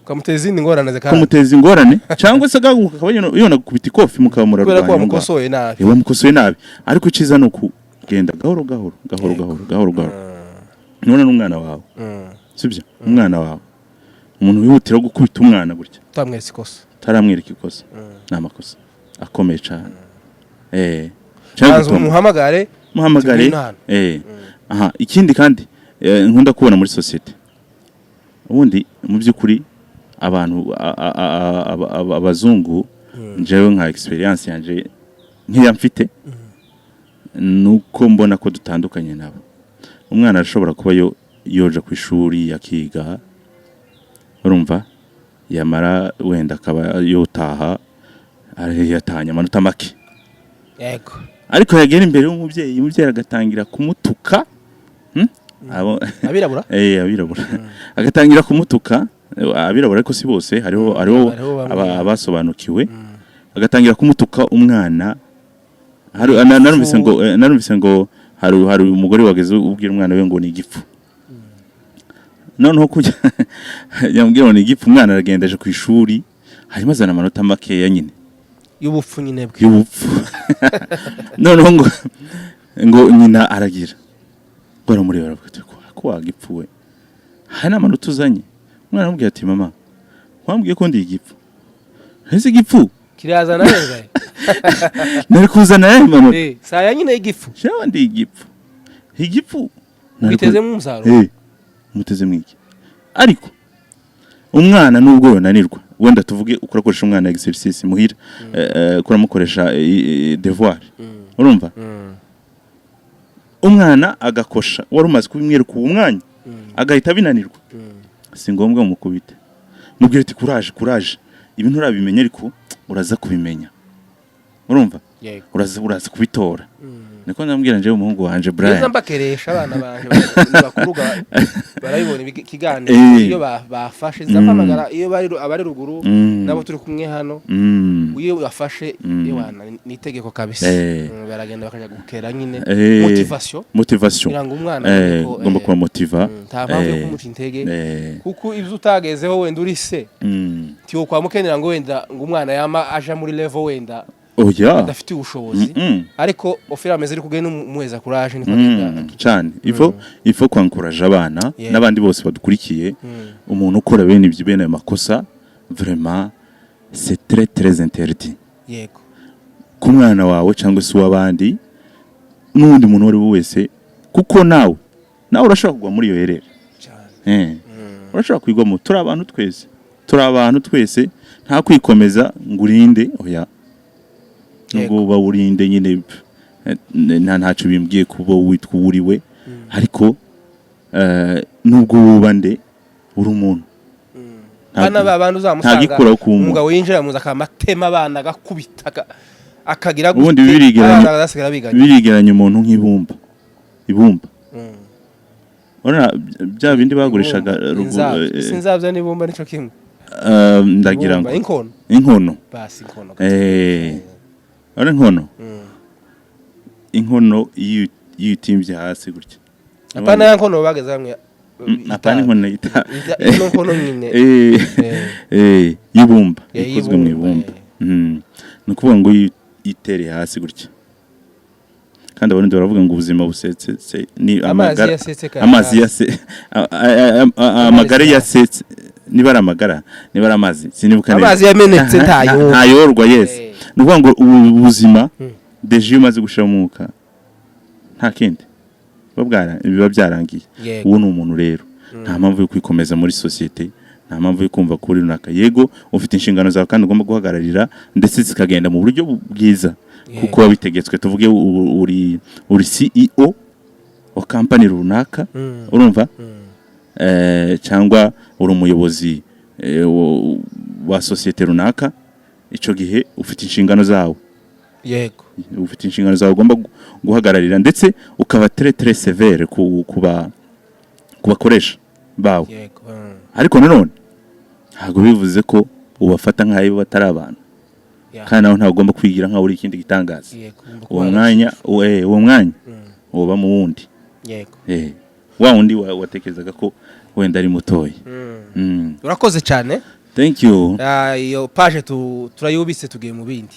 kamuteza ingorane ze kamuteza ingorane cyangwa se akaba yona kubita ikofi mukabamura kubera ko wamukosoye nabi wamukosoye nabi ariko iciza no kugenda gahoro none n'umwana wawe sibyo umwana wawe umuntu wihutira gukubita umwana gutya tamwereka ikosa taramwereka ikosa n'amakosa akomeye cyane cyangwa muhamagare aha ikindi kandi nkunda kubona muri societe ubundi mu byukuri abantu abazungu njewe nka experience yanje nkiya mfite nuko mbona ko dutandukanye nabo umwana arashobora kuba yoja ku ishuri yakiga urumva yamara wenda akaba yotaha yatanya amanota make yego ariko yagera imbere y'umubyeyi agatangira kumutuka abirabura abirabura agatangira kumutuka abirabura ariko si bose hariho abasobanukiwe agatangira kumutuka umwana narumvise ngo hari umugore wageze ubwira umwana we ngo ni igipfu noneho kujya yambwira ngo ni igipfu umwana aragendaje ku ishuri hanyuma azana amanota makeya nyine y'ubupfu nyine bwe y'ubupfu noneho ngo nyina aragira ngo aramureba aravuga ko wagipfuwe hari amanota uzanye umwana aramubwira ati mama wambwiye ko ndi igipfu ese igipfu kirazana neza nari kuzana yahe manota saya nyine igipfu shawa ndi igipfu witeze mu musaruro muteze mwiki ariko umwana nubwo yonanirwa wenda tuvuge ukurakoresha umwana exercice muhira kuramukoresha devoir urumva umwana agakosha wari umaze kubimwereka uwo mwanya agahita binanirwa si ngombwa mukubite mubwire ati courage ibintu urabimenya ariko uraza kubimenya urumva uraza kubitora niko ndambwira nje umuhungu wanje Brian neza mbakeresha abana banje bakuruga barayibona ikiganiro iyo bafashe zapamagara iyo abari ruguru nabo turi kumwe hano iyo bafashe yewana nitegeko kabisa baragenda bakaja gukera nyine motivation ngira ngo umwana ngomba kuba motiva ntavamwe kumuca intege kuko ibyo utagezeho wenda uri se tiwo kwa mukenera ngo wenda ngo umwana yama aja muri level wenda adafite ubushobozi ariko ofera ameze ari kugenda umuheza courage niko agenda cyane ifo kwankuraje abana n'abandi bose badukurikiye umuntu ukora bene ibyo bene makosa vraiment c'est très interdit yego ku mwana wawe cyangwa se w'abandi n'undi muntu wari wese kuko nawe urashaka kugwa muri iyo herere cyane urashaka kwigwa mu turi abantu twese nta kwikomeza ngurinde oya nubwo bawurinde nyine ntacyo bimbwiye kuba witwa uriwe ariko nubwo wubande uri umuntu bana babantu uzamusanga umugabo winjira muza akamatema abana agakubita akagira ubundi birigeranya umuntu nk'ibumba urabona bya bindi bagurishaga sinzabya n'ibumba nico kimwe ndagira ngo inkono basi inkono ari inkono inkono iyo utimbye hasi gutya apana ya nkono bageze hamwe apana inkono inkono nyine y'ibumba ikozwe mu ibumba ni ukuvuga ngo itere hasi gutya kandi abantu baravuga ngo ubuzima busetse ni amagara amazi yasetse amagara yasetse niba ari amagara niba ari amazi sinibuka neza amazi yamenetse ntayorwa yes ni ukuvuga ngo ubuzima deje umaze gushamuka nta kindi biba byarangiye uwo ni umuntu rero nta mpamvu yo kwikomeza muri societe nta mpamvu yo kumva kuri runaka yego ufite inshingano zawe kandi ugomba guhagararira ndetse zikagenda mu buryo bwiza kuko wabitegetswe tuvuge uri CEO wa company runaka urumva cyangwa uri umuyobozi wa societe runaka ico gihe ufite inshingano zawe yego ufite inshingano zawe ugomba guhagararira ndetse ukaba très sévère kubakoresha bawe yego ariko nanone ntabwo bivuze ko ubafata nk'ayo batari abantu kandi nawe ntabwo ugomba kwigira nk'aho uri ikindi gitangaza uwo mwanya uba mu wundi yego wa wundi watekerezaga ko wenda ari mutoya urakoze cyane thank you iyo page turayubise tugiye mu bindi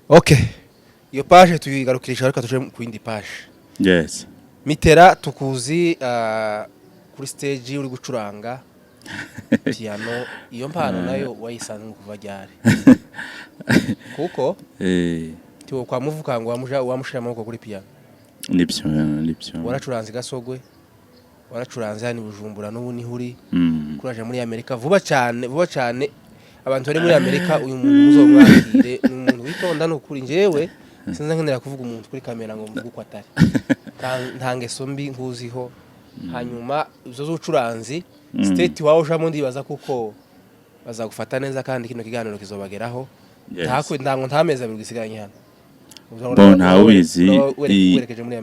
okay iyo page tuyigarukirisha ariko tuje ku yindi page yes Mitera tukuzi kuri stage uri gucuranga piano iyo mpano nayo wayisanze kuva ryari kuko tiwo kwa muvuka ngo wamushira amaboko kuri piano nibyo waracuranze Gasogwe waracuranze hani Bujumbura n'ubu ni huri kuraje muri Amerika vuba cyane abantu bari muri Amerika uyu muntu muzomwakire ni umuntu witonda no kuri njewe sinza nkenera kuvuga umuntu kuri kamera ngo mvuge uko atari ntange sombi nkuziho hanyuma izo z'ucuranzi state wawe ujamo ndibaza kuko bazagufata neza kandi kino kiganiro kizobageraho ntango ntameza biri gusiganye hano bon ntawe ubizi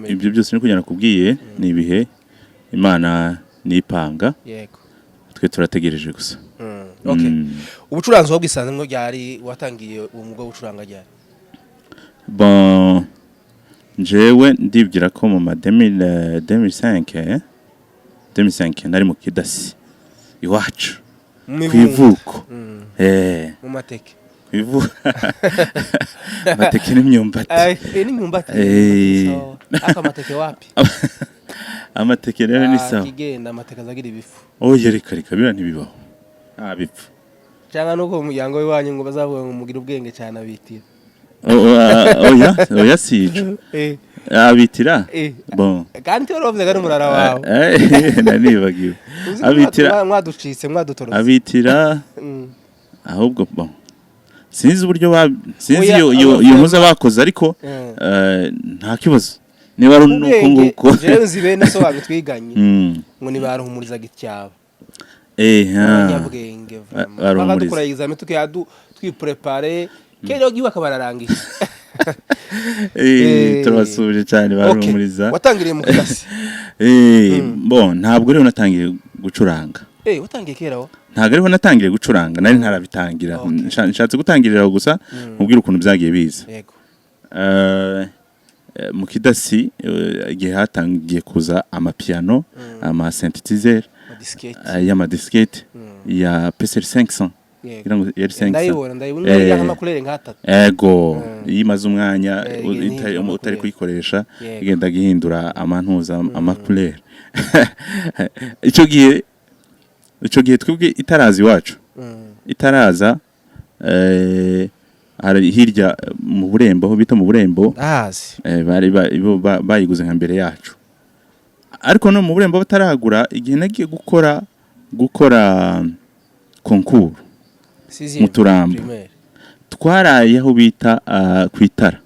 ibyo byose ni kujyana kubwiye ni ibihe Imana nipanga yego twe turategereje gusa okay ubucuranzi wo bwisanze ngo ryari watangiye uwo mwuga w'ucuranga ryari bon jewe ndibwira ko mu 2005 nari mu Kidasi iwacu kwivuko mu mateke mateke n'imyumbati n'imyumbati aka mateke wapi amateke rero ni sawa kigenda amateke azagira ibifu reka bira ntibibaho bipfu cyangwa nuko umuryango w'iwanyu ngo bazavuga ngo mugira ubwenge cyane abitira oya sijo abitira bon kandi waravuze ari umurara wawe nanibagiwe abitira mwaducitse mwadutorotse abitira ahubwo bon sinzi uburyo sinzi iyo ntuza bakoze ariko nta kibazo niba ari nuko nguko jewe nzibene so bagutwiganye ngo ni baruhumuriza gityaba abanyabwenge bakadukora examen tukiyadu twiprepare kero giwa kabararangije turabasubije cyane baruhumuriza watangiriye mu Kidasi bon ntabwo rero natangiye gucuranga watangiye kera wo ntabwo ariho natangiriye gucuranga nari ntarabitangira nshatse gutangirira gusa mubwira ukuntu byagiye biza yego mu Kidasi igihe hatangiye kuza amapiano ama synthesizer y'amadiskete ya PC 500 yari 500 ndayibona y'amakulere nk'atatu ego yimaze umwanya utari kuyikoresha igenda gihindura amantuza amakulere ico gihe twebwe itarazi iwacu itaraza ari hirya mu Burembo aho bita mu Burembo bari bayiguze nka mbere yacu ariko no mu Burembo bataragura igihe nagiye gukora concours mu Turambo twaraye aho bita kwitara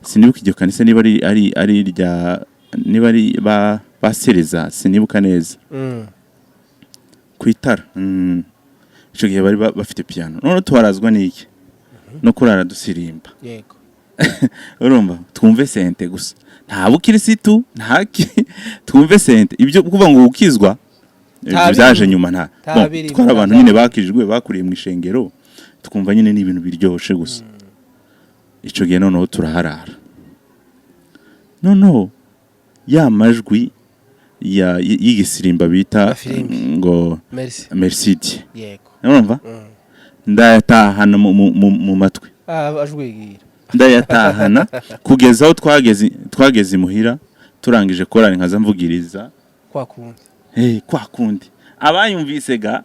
sinibuka iryo kanisa niba ari rya niba ari basereza sinibuka neza kwitara ico gihe bari bafite piano none twarazwa n'iki no kurara dusirimba yego urumva twumve sente gusa nta bukirisitu twumve sente ibyo kuvuga ngo ukizwa byaje nyuma nta twara abantu nyine bakijwe bakuriye mu ishengero tukumva nyine ni ibintu biryoshe gusa ico gihe noneho turaharara noneho ya majwi y'igisirimba bita ngo merci yego urumva ndayatahana mu matwi ajwigira ndayatahana kugeza aho twageze imuhira turangije korani nkaza mvugiriza kwa kundi abayumvise ga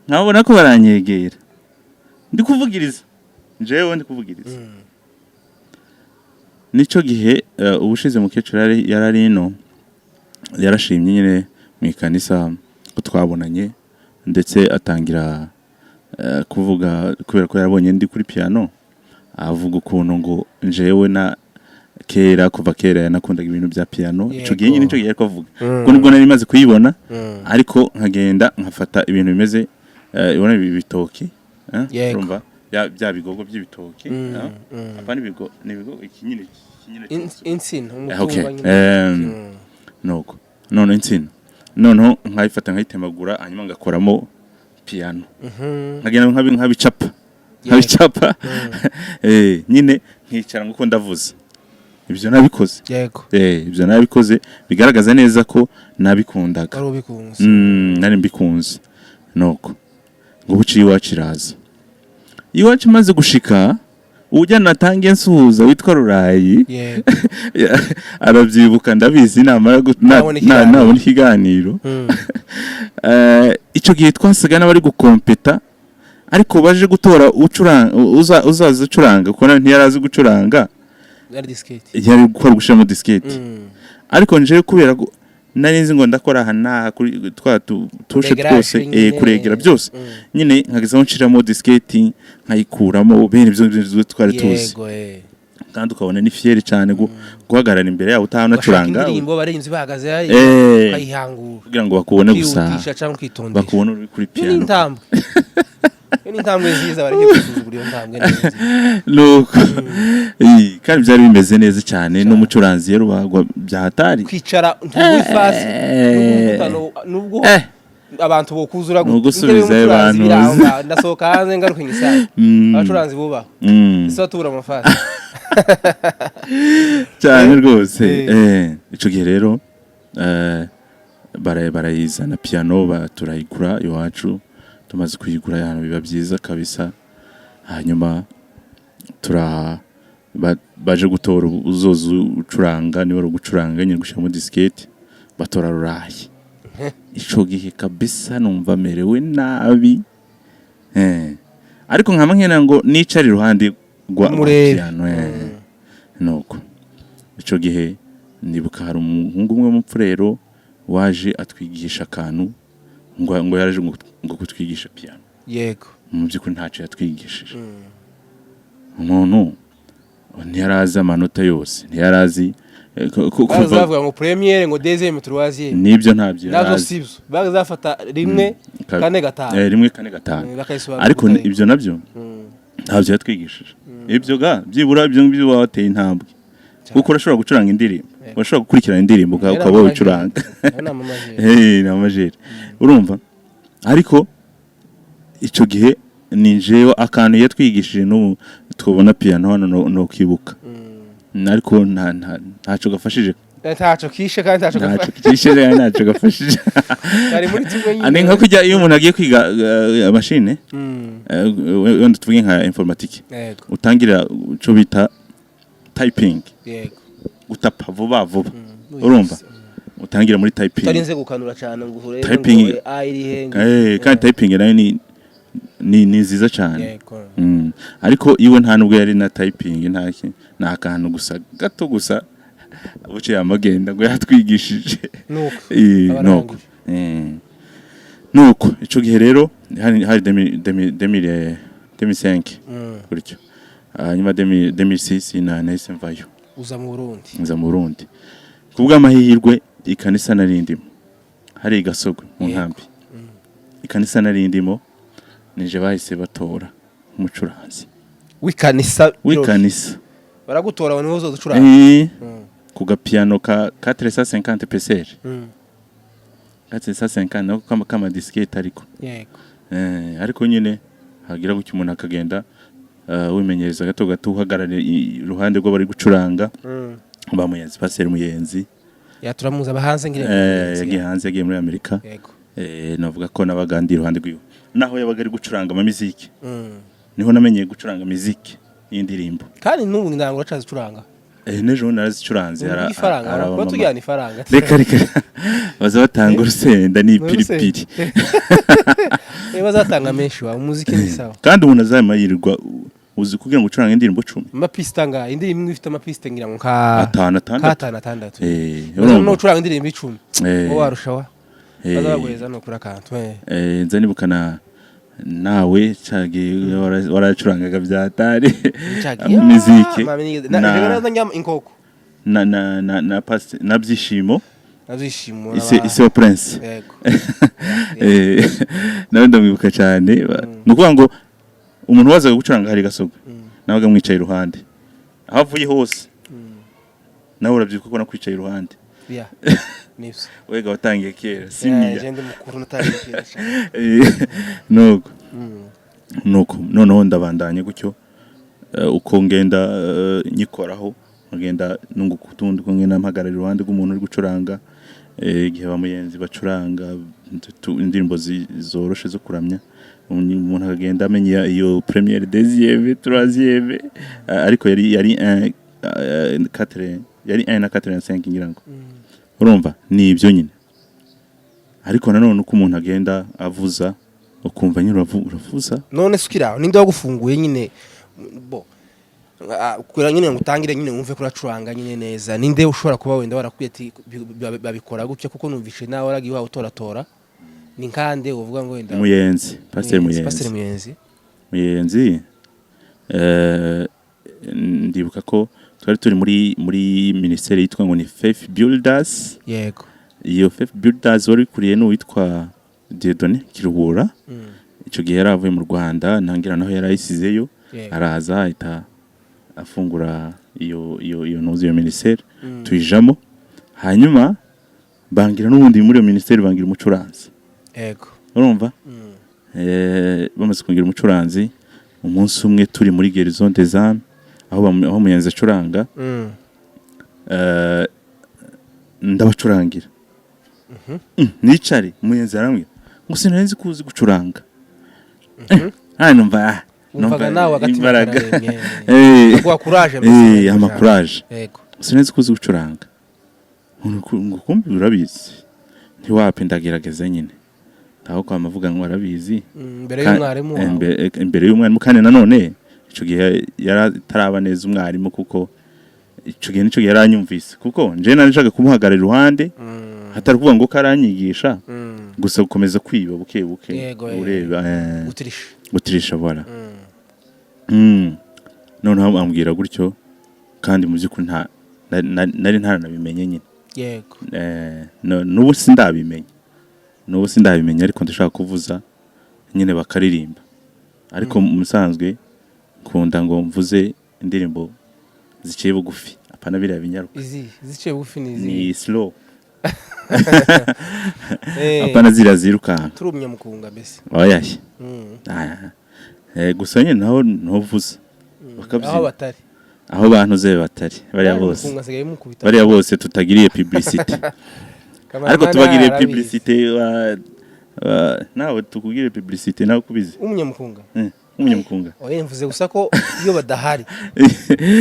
nkabona ko baranyegera ndi kuvugiriza jewe ndi kuvugiriza nico gihe ubushize mukecuru yarari ino yarashimye nyine mu ikanisa ko twabonanye ndetse atangira kuvuga kubera ko yarabonye ndi kuri piano avuga ukuntu ngo njewe na kuva kera yanakundaga ibintu bya piano ico gihe nyine nico gihe ko avuga kuko nibwo nari maze kuyibona ariko nkagenda nkafata ibintu bimeze ibona ibitoki urumva bya bigogo by'ibitoki apana ibigo ikinyine insina nuko none insina noneho nkayifata nkayitemagura hanyuma ngakoramo piano nkagenda nkabicapa nyine nkicara nguko ndavuza ibyo nabikoze yego ibyo nabikoze bigaragaza neza ko nabikundaga nari mbikunze nuko ngo buci iwacu iraza iwacu maze gushika ujya natangiye nsuhuza witwa Rurayi arabyibuka ndabizi nabona ikiganiro icyo gihe twasaga n'abari gukompeta ariko baje gutora uzaza ucuranga kuko ntiyarazi gucuranga yari gukora gushiramo diskete ariko nje kubera nari nzi ngo ndakora hana kuri tushe twose kuregera byose nyine nkagezaho nshiramo diskete nkayikuramo bene ibyo twari tuzi kandi ukabona ni fieri cyane guhagarara imbere yawe utanacuranga indirimbo barinzi bahagaze ari kayihangura kugira ngo bakubone gusa bakubone uri kuri piano n'intambwe nziza bareke gusuzugura iyo ntambwe nziza nuko kandi byari bimeze neza cyane n'umucuranzi rero bagwa byahatari kwicara ntubifasi nubwo abantu bokuzura gusubiza abantu ndasohoka hanze ngaruka inyisana abacuranzi buba ese tubura amafasi cyane rwose ico gihe rero barayizana piano turayigura iwacu tumaze kuyigura yana biba byiza kabisa hanyuma baje gutora uzoza ucuranga niba ari gucuranga nyine gushiramo diskete batora Rurayi ico gihe kabisa numva merewe nabi ariko nkama nkena ngo nicari iruhande rwa piano nuko ico gihe ndibuka hari umuhungu umwe w'umupfurero waje atwigisha akantu ngo yaraje ngo kutwigisha piano yego mu by'ukuri ntacyo yatwigishije umuntu ntiyarazi amanota yose ntiyarazi bazavuga ngo premiere ngo deuxième troisième nibyo ntabyo nazo sibyo bazafata rimwe kane gatanu ariko ibyo nabyo ntabyo yatwigishije ibyo byibura ibyo wateye intambwe kuko urashobora gucuranga indirimbo urashobora gukurikirana indirimbo ukaba wicuranga na majeri urumva ariko icyo gihe ninjeyo akantu yatwigishije n'ubu twabona piano hano no kwibuka ariko ntacyo gafashije ntacyo kishe kandi ntacyo gafashije ane nka kujya iyo umuntu agiye kwiga machine wenda tuvuge nka informatique utangira cyo bita typing gutapa vuba urumva utangira muri typing tarinze gukanura cyane ngo uhure typing kandi typing nayo ni nziza cyane ariko iwe nta nubwo yari na typing nta kantu gusa gato gusa buce yamagenda ngo yatwigishije nuko ico gihe rero hari 2005 gutyo hanyuma 2006 nahise mvayo uza mu Burundi kubwa amahirwe ikanisa narindimo hari Gasogo mu nkambi ikanisa narindimo nije bahise batora umucuranzi w'ikanisa baragutora abantu bozo ducuranga ku gapiano ka 450 PSR gatse sa 50 no kama disquette ariko yego ariko nyine hagira gutyo umuntu akagenda wimenyereza gato gato uhagarare iruhande rwo bari gucuranga bamuyenzi Pasteur Muyenzi turamuza abahanze ngire yagiye hanze yagiye muri Amerika yego navuga ko nabagandi iruhande rwiwe naho yabaga ari gucuranga ama muziki niho namenyeye gucuranga muziki y'indirimbo kandi n'ubu ndango acaza curanga nejo narazicuranze araba tujyana ifaranga reka baza batanga urusenda n'ipiripiri bazatanga menshi wa umuziki ni sawa kandi umuntu azamayirwa uzi kugira ngo ucuranga indirimbo 10 amapista nga indirimbo imwe ifite amapista ngira ngo ka 5 no ucuranga indirimbo 10 warushawa bazabagweza no kuri akantu nza nibukana nawe cagi waracurangaga byatari muziki na inkoko na past nabyishimo ise wa prince yego nawe ndamwibuka cyane nukuvuga ngo umuntu wazaga gucuranga hari gasoga nabaga mwicaye iruhande aho avuye hose nawe urabyuka ko nakwicaye iruhande nivyo wega watangiye kera simya je ndi mukuru natangiye kera nuko noneho ndabandanye gutyo uko ngenda nyikoraho ngenda nunguka utundi ko ngenda mpagarara iruhande rw'umuntu uri gucuranga igihe bamuyenzi bacuranga indirimbo zoroshe zo kuramya umuntu akagenda amenya iyo première deuxième troisième ariko yari 4 yari 1 na 4 na 5 ngira ngo urumva ni ibyo nyine ariko nanone uko umuntu agenda avuza ukumva nyine uravuza none sukiraho ninde wagufunguye nyine bo kura nyine ngutangire nyine umve kuracuranga nyine neza ninde ushobora kuba wenda warakwiye ati babikora gutya kuko numvishe nawe waragiye wa utoratora ni nkande uvuga ngo wenda Muyenzi Pasteur Muyenzi ndibuka ko twari turi muri ministeri yitwa ngo ni Faith Builders yego iyo Faith Builders wari kuriye no witwa Dieudonné Kiruhura ico gihe yaravuye mu Rwanda ntangira naho yarayisizeyo araza ahita afungura iyo nozi yo ministeri tuyijamo hanyuma bangira n'ubundi muri iyo ministeri bangira umucuranzi yego urumva bamaze kungira umucuranzi umunsi umwe turi muri Gerison des Âmes aho Muyenzi acuranga ndabacurangira nicari Muyenzi aramwe ngo sinari kuzi gucuranga numva nawe imbaraga agwa courage ama courage yego sinari kuzi gucuranga ngo kumbi urabizi ntiwape ndagerageza nyine aho kwa mavuga ngo arabizi imbere y'umwarimu kandi nanone ico gihe yarataraba neza umwarimu kuko ico gihe nico yaranyumvise kuko nje narishaga kumuhagarara iruhande hatari kuvuga ngo karanyigisha gusa gukomeza kwiba buke ureba gutirisha bora none aho ambwira gutyo kandi mu byukuri nari ntaranabimenye nyine yego n'ubu sindabimenya ariko ndashaka kuvuza nyine bakaririmba ariko musanzwe kunda ngo mvuze indirimbo ziciye bugufi apana biriya binyaruka ziciye bugufi ni slow apana ziruka turumye mukunga mbese oyaye gusa nyine naho ntuvuza aho abantu batari bariya bose tutagiriye publicity ariko tubagiriye publicité nawe tukugire publicité nawe kubizi umunyamukunga oye mvuze gusa ko iyo badahari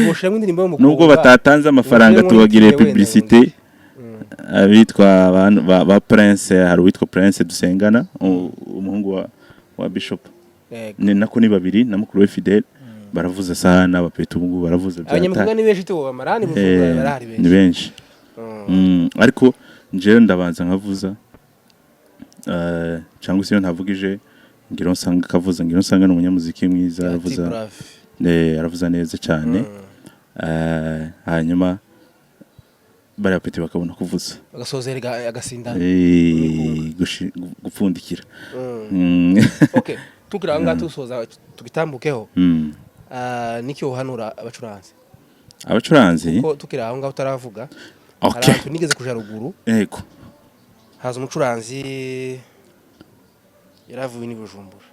boshemwe indirimbo yo mukunga nubwo batatanze amafaranga tubagiriye publicité abitwa abantu ba Prince hari witwa Prince dusengana umuhungu wa Bishop ni nako ni babiri na mukuru we Fidel baravuza sana abapetu ubungu baravuza byata abanyamukunga ni benshi to bamarani buvuga barahari benshi ni benshi ariko njewe ndabanza nkavuza cyangwa se ntavugije ngiro nsanga kavuza ngiro nsanga n'umunyamuziki mwiza aravuza neza cyane hanyuma barapeti bakabona kuvuza bagasozera agasindana gupfundikira okay tukiranga tusoza tugitambukeho niki uhanura abacuranzi ko tukira aho ngaho utaravuga okay nigeze kuja ruguru yego haza umucuranzi yaravuye ni Bujumbura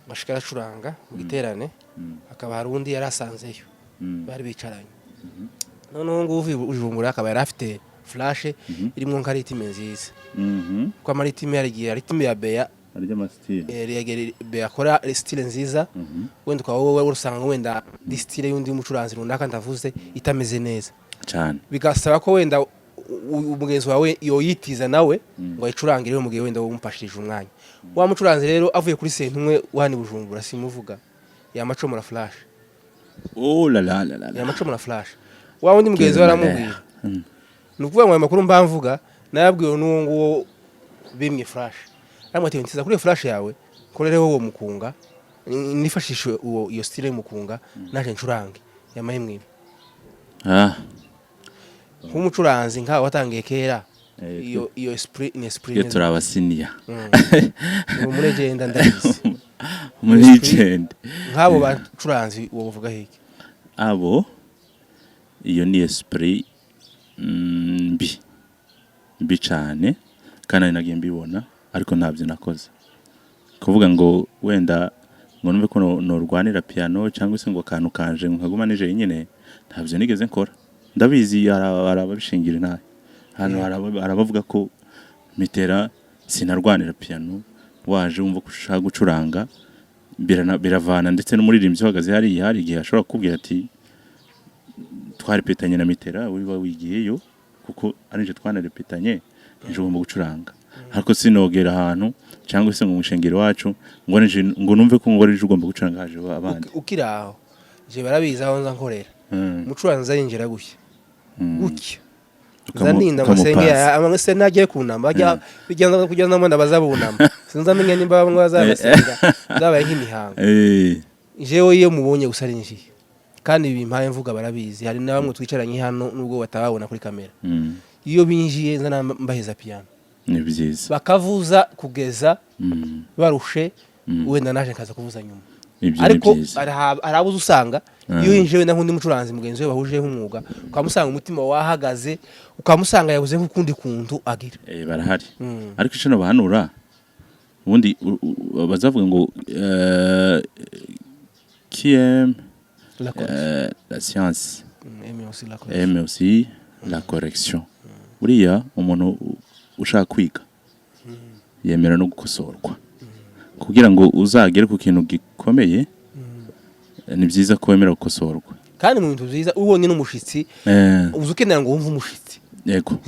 bashika aracuranga mu giterane akaba hari undi yarasanzeyo bari bicaranye noneho ngo uvuye Bujumbura akaba yarafite flash irimo nka ritime nziza kwa maritime yarigiye ritime ya beya arya mastile yagere beya akora style nziza wenda kwa wowe urusanga wenda di style yundi mucuranzi runaka ndavuze itameze neza cyane bigasaba ko wenda umugenzi wawe yoyitiza nawe ngo ayicurangire mu gihe wenda wumfashije umwanya wa mucuranzi rero avuye kuri sentumwe wani Bujumbura simuvuga yamacomora flash la la la la yamacomora flash wa wundi mugenzi waramubwira nukuvuga ngo amakuru mbavuga nayabwiwe n'uwo ngo bimwe flash ramwe ntiza kuri flash yawe korereho uwo mukunga nifashishe uwo iyo style y'umukunga naje ncurange yamahimwe nk'umucuranzi nka watangiye kera iyo esprit ni esprit yo turabasinia mu legenda ndabizi mu legend nk'abo bacuranzi uwo bavuga hiki abo iyo ni esprit mbi cyane kandi nagiye mbibona ariko ntabyo nakoze kuvuga ngo wenda ngo numve ko norwanira piano cyangwa se ngo kantu kanje nkaguma nije nyine ntabyo nigeze nkora ndabizi arababishingira naye hano arabavuga ko mitera sinarwanira piano waje wumva kushaka gucuranga biravana ndetse no muririmbyi uhagaze hari igihe ashobora kukubwira ati twarepetanye na mitera wiba wigiyeyo kuko arinje twanarepetanye nje ugomba gucuranga ariko sinogera ahantu cyangwa se ngo umushengero wacu ngo numve ko ngo arije ugomba gucuranga haje abandi ukiraho je barabiza aho nza nkorera umucuranzi yinjira gushya gutya zaninda masengera amase nagiye kunamba bijyana kujyana mo ndabazabunamba sinzamenya nimba bamwe bazabasenga zabaye nk'imihango jewe iyo mubonye gusarinjiye kandi bimpaye mvuga barabizi hari na bamwe twicaranye hano nubwo batababona kuri kamera iyo binjiye nzana mbaheza piano ni byiza bakavuza kugeza barushe wenda naje nkaza kuvuza nyuma ariko arabuze usanga iyo yinje wenda nkundi mucuranzi mugenzi we bahuje nk'umwuga ukamusanga umutima wahagaze ukamusanga yabuze nk'ukundi kuntu agira barahari ariko ico no bahanura ubundi bazavuga ngo la science aime aussi la correction buriya umuntu ushaka kwiga yemera no gukosorwa kugira ngo uzagere ku kintu gikomeye ni byiza ko wemera gukosorwa kandi mu bintu byiza ubonye n'umushitsi uzukenera ngo wumve umushitsi yego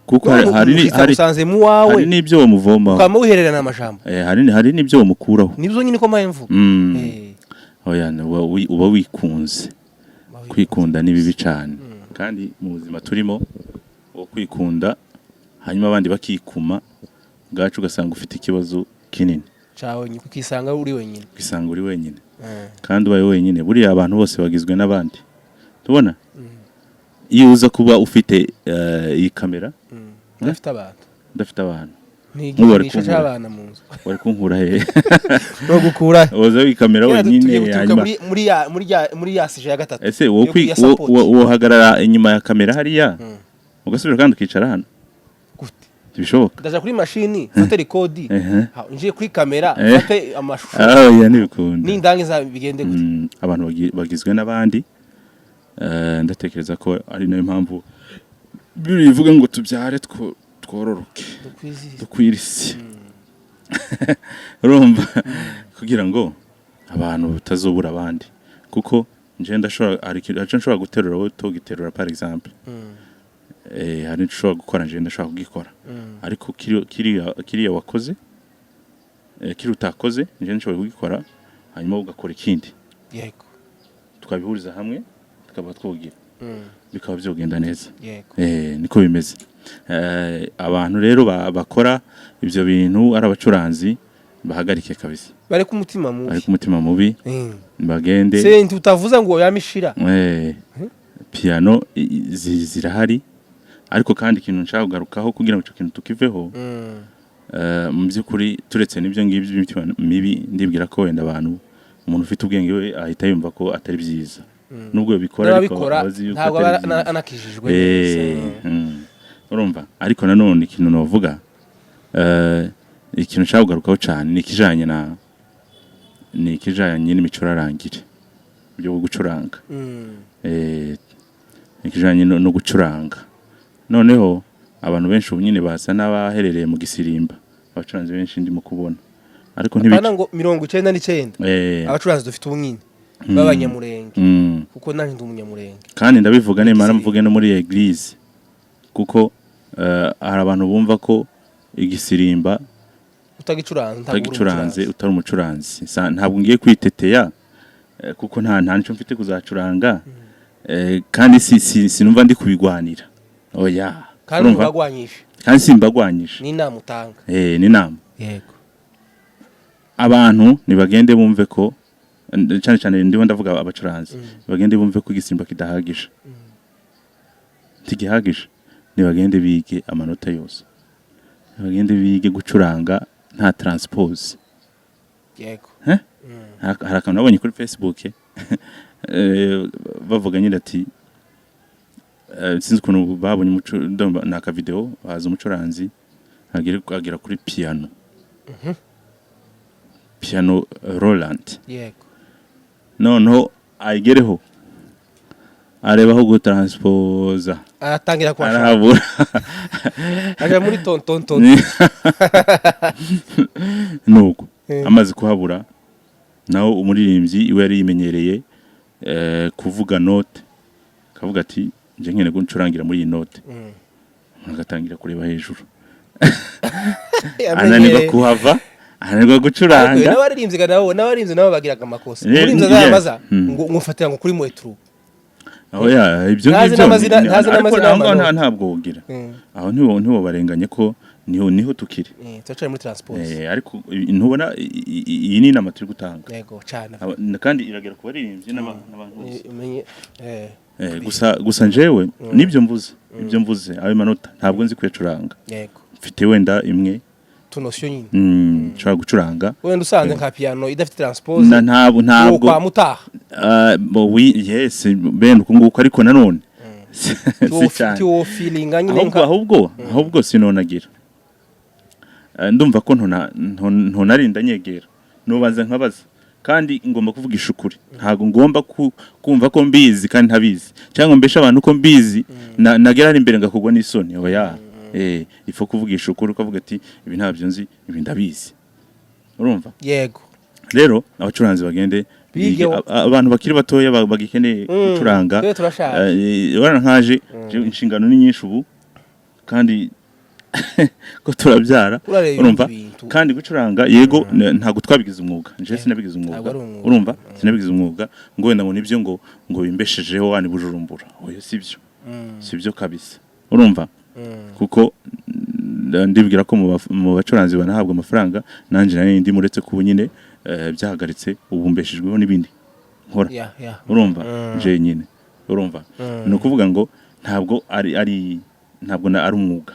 kuko hari n'ibyo wamuvoma ukama wihererana amajambo hari n'ibyo wamukuraho nibyo nyine ko mpamvu oya uba wikunze kwikunda ni bibi cyane kandi mu buzima turimo wo kwikunda hanyuma abandi bakikuma gacu ugasanga ufite ikibazo kinini cawe ukisanga uri wenyine kandi ubaye wenyine buriya abantu bose bagizwe n'abandi tubona iyo uza kuba ufite iyi kamera ndafite abantu ntigisha cy'abana mu nzu wari kunkura he no gukura uza wikamera wenyine hanyuma muri yasije ya gatatu ese wo hagarara inyuma ya kamera hariya ugasubira kandi ukicara hano bishoboka ndaja kuri machine fate record nje kuri kamera fate amashusho ya nibikunda n'indange za bigende gute abantu bagizwe n'abandi ndatekereza ko ari nayo mpamvu bivuga ngo tubyare twororoke dukwirisi urumva kugira ngo abantu batazobura abandi kuko nje ndashobora guterura wowe tugiterura par exemple hari nshobora gukora nje ndashobora kugikora ariko kiriya wakoze kiri utakoze nje nshobora kugikora hanyuma ugakora ikindi yego tukabihuriza hamwe tukaba twogira bikaba byogenda neza niko bimeze abantu rero bakora ibyo bintu ari abacuranzi bahagarike kabisa bari ku mutima mubi bagende se utavuza ngo yamishira piano zirahari ariko kandi ikintu nshaka kugarukaho kugira ngo icyo kintu tukiveho mu by'ukuri turetse n'ibyo ngibyo by'imitima mibi ndibwira ko wenda abantu umuntu ufite ubwenge we ahita yumva ko atari byiza nubwo bikora ariko ntabwo anakijijwe urumva ariko nanone ikintu novuga ikintu cyagugarukaho cyane ni ikijanye n'imicurarangire byo gucuranga ikijanye no gucuranga noneho abantu benshi ubu nyine basa n'abaherereye mu gisirimba abacuranzi benshi ndimo kubona ariko ntibana ngo 99 abacuranzi dufite ubumwine b'abanyamurenge kuko nanje ndi umunyamurenge kandi ndabivuga nemara mvuge no muri eglise kuko hari abantu bumva ko igisirimba utagicuranze utari umucuranzi ntabwo ngiye kwiteteya kuko nta nico mfite kuzacuranga kandi sinumva ndi kubigwanira oya kandi mbagwanyisha kandi simbagwanyisha ni inama utanga ni inama yego abantu nibagende bumve ko cyane ndiho ndavuga abacuranzi bagende bumve ko igisimba kidahagije ntigihagije nibagende bige amanota yose nibagende bige gucuranga nta transpose yego hari akantu nabonye kuri Facebook bavuga nyine ati sinzi ukuntu babonye naka video baza umucuranzi agera kuri piano piano Roland yego noneho ayigereho arebaho gutransposa aratangira kwasha arabura aje muri tonton nuko amaze kuhabura naho umuririmbyi iwe yari yimenyereye kuvuga note kavuga ati nje nkene gucurangira muri iyi note agatangira kureba hejuru ananirwa kuhava ananirwa gucuranga n'abaririmbyi nabo bagiraga amakosa umuririmbyi azabaza ngo ngufatira ngo kuri moetru aho ibyo ngibyo ntabwo wogira aho ntiwo barenganye ko niho tukiri turacara muri transpose ariko ntubona iyi ni inama turi gutanga yego cyane kandi iragera ku baririmbyi n'abantu gusa njewe nibyo mvuze ayo manota ntabwo nzi kuyacuranga yego mfite wenda imwe tunosyo nyine nshobora gucuranga wenda usanze nka piano idafite transpose ntabwo kwa mutaha yes bene ukunguko ariko nanone tu feeling nyine ahubwo sinonagira ndumva ko ntonarinda nyegera nubaza nkabaza kandi ngomba kuvugisha ukuri ntago ngomba kumva ko mbizi kandi ntabizi cyangwa mbesha abantu ko mbizi nagera ari imbere ngakugwa n'isoni oya ifo kuvugisha ukuri ukavuga ati ibi ntabyo nzi ibi ndabizi urumva yego rero abacuranzi bagende abantu bakiri batoya bagikeneye gucuranga nkaje inshingano ni nyinshi ubu kandi ko turabyara urumva kandi gucuranga yego ntago twabigize umwuga nje sinabigize umwuga urumva sinabigize umwuga ngo wenda ngo nibyo ngo bimbeshejeho wani bujurumbura oyo sibyo kabisa urumva kuko ndibwira ko mu bacuranzi banahabwa amafaranga nanje nari ndi muretse ku nyine byahagaritse ubumbeshejweho n'ibindi nkora urumva nje nyine urumva no kuvuga ngo ntabwo ari umwuga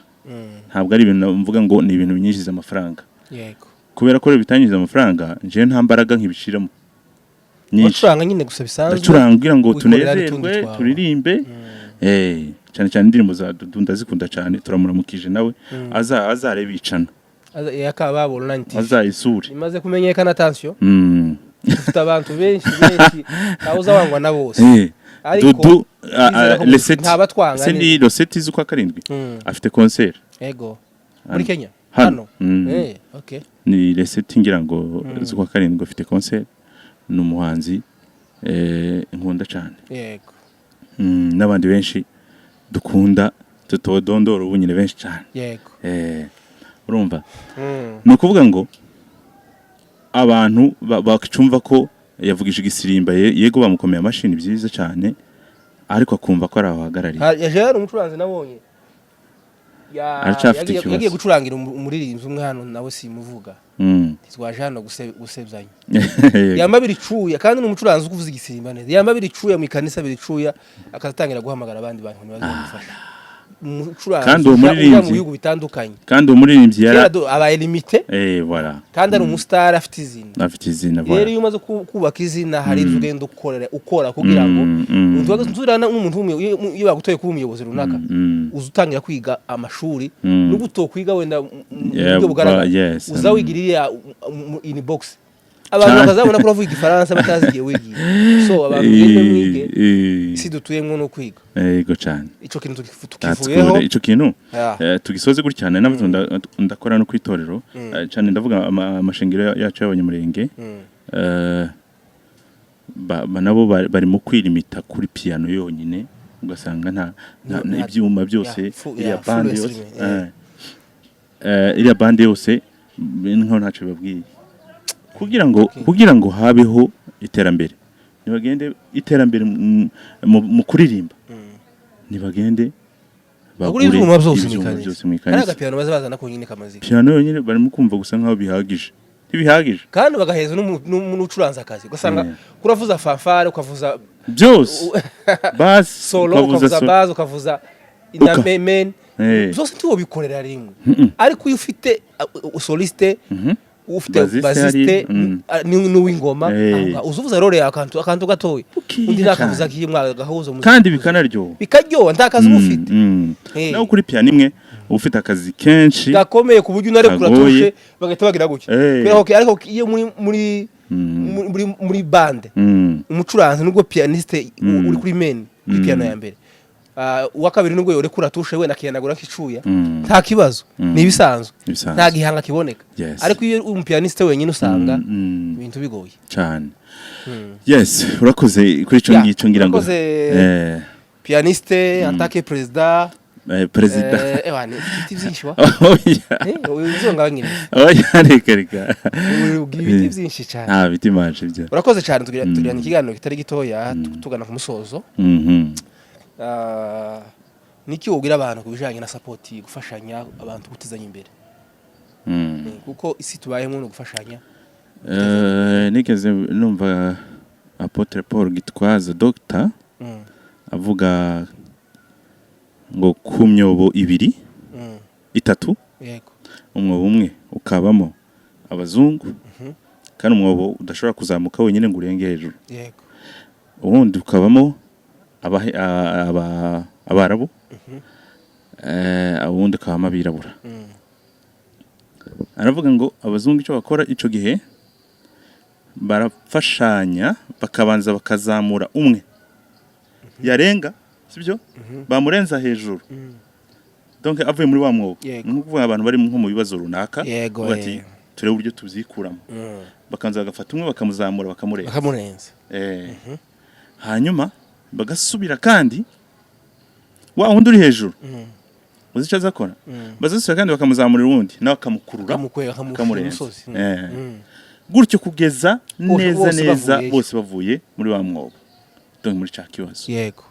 ntabwo ari ibintu mvuga ngo ni ibintu binyinjiza amafaranga yego kubera ko bitangiza amafaranga nje nta mbaraga nkibishiramo nyinshi ucuranga nyine gusa bisanzwe ucurangira ngo tunezerwe turirimbe cyane cyane indirimbo za Dunda zikunda cyane turamuramukije nawe azareba icana yakababo 90 azayisure imaze kumenyekana attention ufite abantu benshi kauza wangwa na bose Dudu Leseti Leseti z'ukwa karindwi afite concert yego muri Kenya hano okay ni Leseti ngira ngo z'ukwa karindwi afite concert n'umuhanzi nkunda cyane yego n'abandi benshi dukunda tutodondora ubu nyine benshi cyane yego urumva no kuvuga ngo abantu bakicumva ko yavugije igisirimba yego bamukomeye amashini byiza cyane ariko akumva ko arahagarariye yaje umucuranzi nabonye yagiye gucurangira umuririmbyi umwe hano nawe simuvuga tizwaje hano gusebzanya yamabiri cuya kandi n'umucuranzi ukuvuza igisirimba neza yamabiri cuya mu ikanisa biri cuya akatangira guhamagara abandi bantu bazamufasha kandi uwo muririmbyi mu bihugu bitandukanye kandi uwo muririmbyi abaye limite voilà kandi ari umustar afite izina voilà rero iyo umaze kubaka izina hari ugenda ukora kugira ngo nzurana n'umuntu iyo bagutoye kuba umuyobozi runaka uzutangira kwiga amashuri n'ubwo utokwiga wenda mu buryo bugaragara uzawigirira inbox abantu bakazabona ko uravuga igifaransa batazi igihe wigiye so abantu ngende mwige isi dutuyemo no kwiga yego cyane ico kintu tukivuyeho ico kintu tugisoze gutya cyane nabwo ndakora no kwitorero cyane ndavuga amashengero yacu y'abanyamurenge nabo bari mu kwirimita kuri piano yonyine ugasanga nta ibyuma byose iriya bande yose nko ntacyo babwiye kugira ngo habeho iterambere nibagende iterambere mu kuririmba nibagende bagure ibyuma byose mwikaniza piano bazazana ko nyine kamazi piano yonyine barimo kumva gusa nkaho ntibihagije kandi bagaheza n'ucuranza akazi ugasanga kuravuza fanfare ukavuza byose bass solo ukavuza bass ukavuza inamen byose ntiwo bikorera rimwe ariko iyo ufite soliste ufite basiste n'uwingoma uzuvuza role akantu gatoya undi nakavuza kiyimwa gahuzo kandi bikaryoha ntakazi ufite naho kuri piano imwe ufite akazi kenshi gakomeye ku buryo unare kuratushe bagahita bagira gutya ariko iyo muri bande umucuranzi nubwo pianiste uri kuri main kuri piano ya mbere uwa kabiri nubwo yore kuratushe we nakiyanagura kicuya nta kibazo ni bisanzwe nta gihanga kiboneka ariko iyo umupianiste wenyine usanga ibintu bigoye cyane yes urakoze kuri cyo ngicyo ngira ngo pianiste atake president ewane ibiti byinshi wa uzonga banyine reka ibiti byinshi cyane biti manje byo urakoze cyane tugirana ikiganiro kitari gitoya tugana ku musozo niki ubwira abantu kubijanye na support gufashanya abantu gutizanya imbere kuko isi tubayemo no gufashanya nigeze numva Apotre Paul Gitwaza Dr avuga ngo ku myobo ibiri itatu yego umwobo umwe ukabamo abazungu kandi umwobo udashobora kuzamuka wenyine ngo urenge hejuru yego ubundi ukabamo abarabu ubundi ukabamo abirabura aravuga ngo abazungu icyo bakora ico gihe barafashanya bakabanza bakazamura umwe yarenga sibyo bamurenza hejuru donc avuye muri wa mwobo n'ukuvuga abantu bari nko mu bibazo runaka bati turebe uburyo tubyikuramo bakanza bagafata umwe bakamuzamura bakamurenza hanyuma bagasubira kandi wa wundi uri hejuru uzica zakora bazasubira kandi bakamuzamurira uwundi nawe akamukurura akamurenza gutyo kugeza neza bose bavuye muri wa mwobo donc muri cya kibazo yego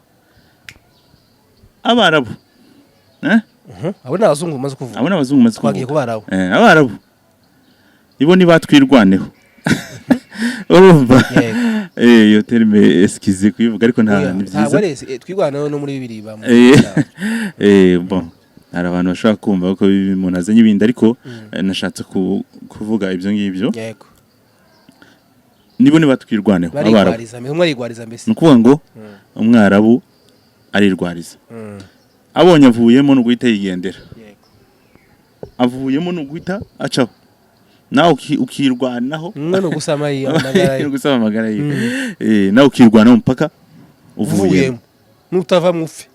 abarabu abo n'abazungu maze kuvuga twagiye ku barabu abarabu ibo ni batwirwaneho urumva iyo terme eskize kuyivuga ariko nta ni byiza twirwaneho no muri bibiri bamwe bon hari abantu bashaka kumva ko umuntu azanye ibindi ariko nashatse kuvuga ibyo ngibyo yego nibo ni batwirwaneho abarabu mbese nukuvuga ngo umwarabu arirwariza abonye avuyemo no guhita yigendera avuyemo no guhita acaho nawe ukirwanaho no gusama amagara nawe ukirwanaho mpaka uvuyemo nutava mufi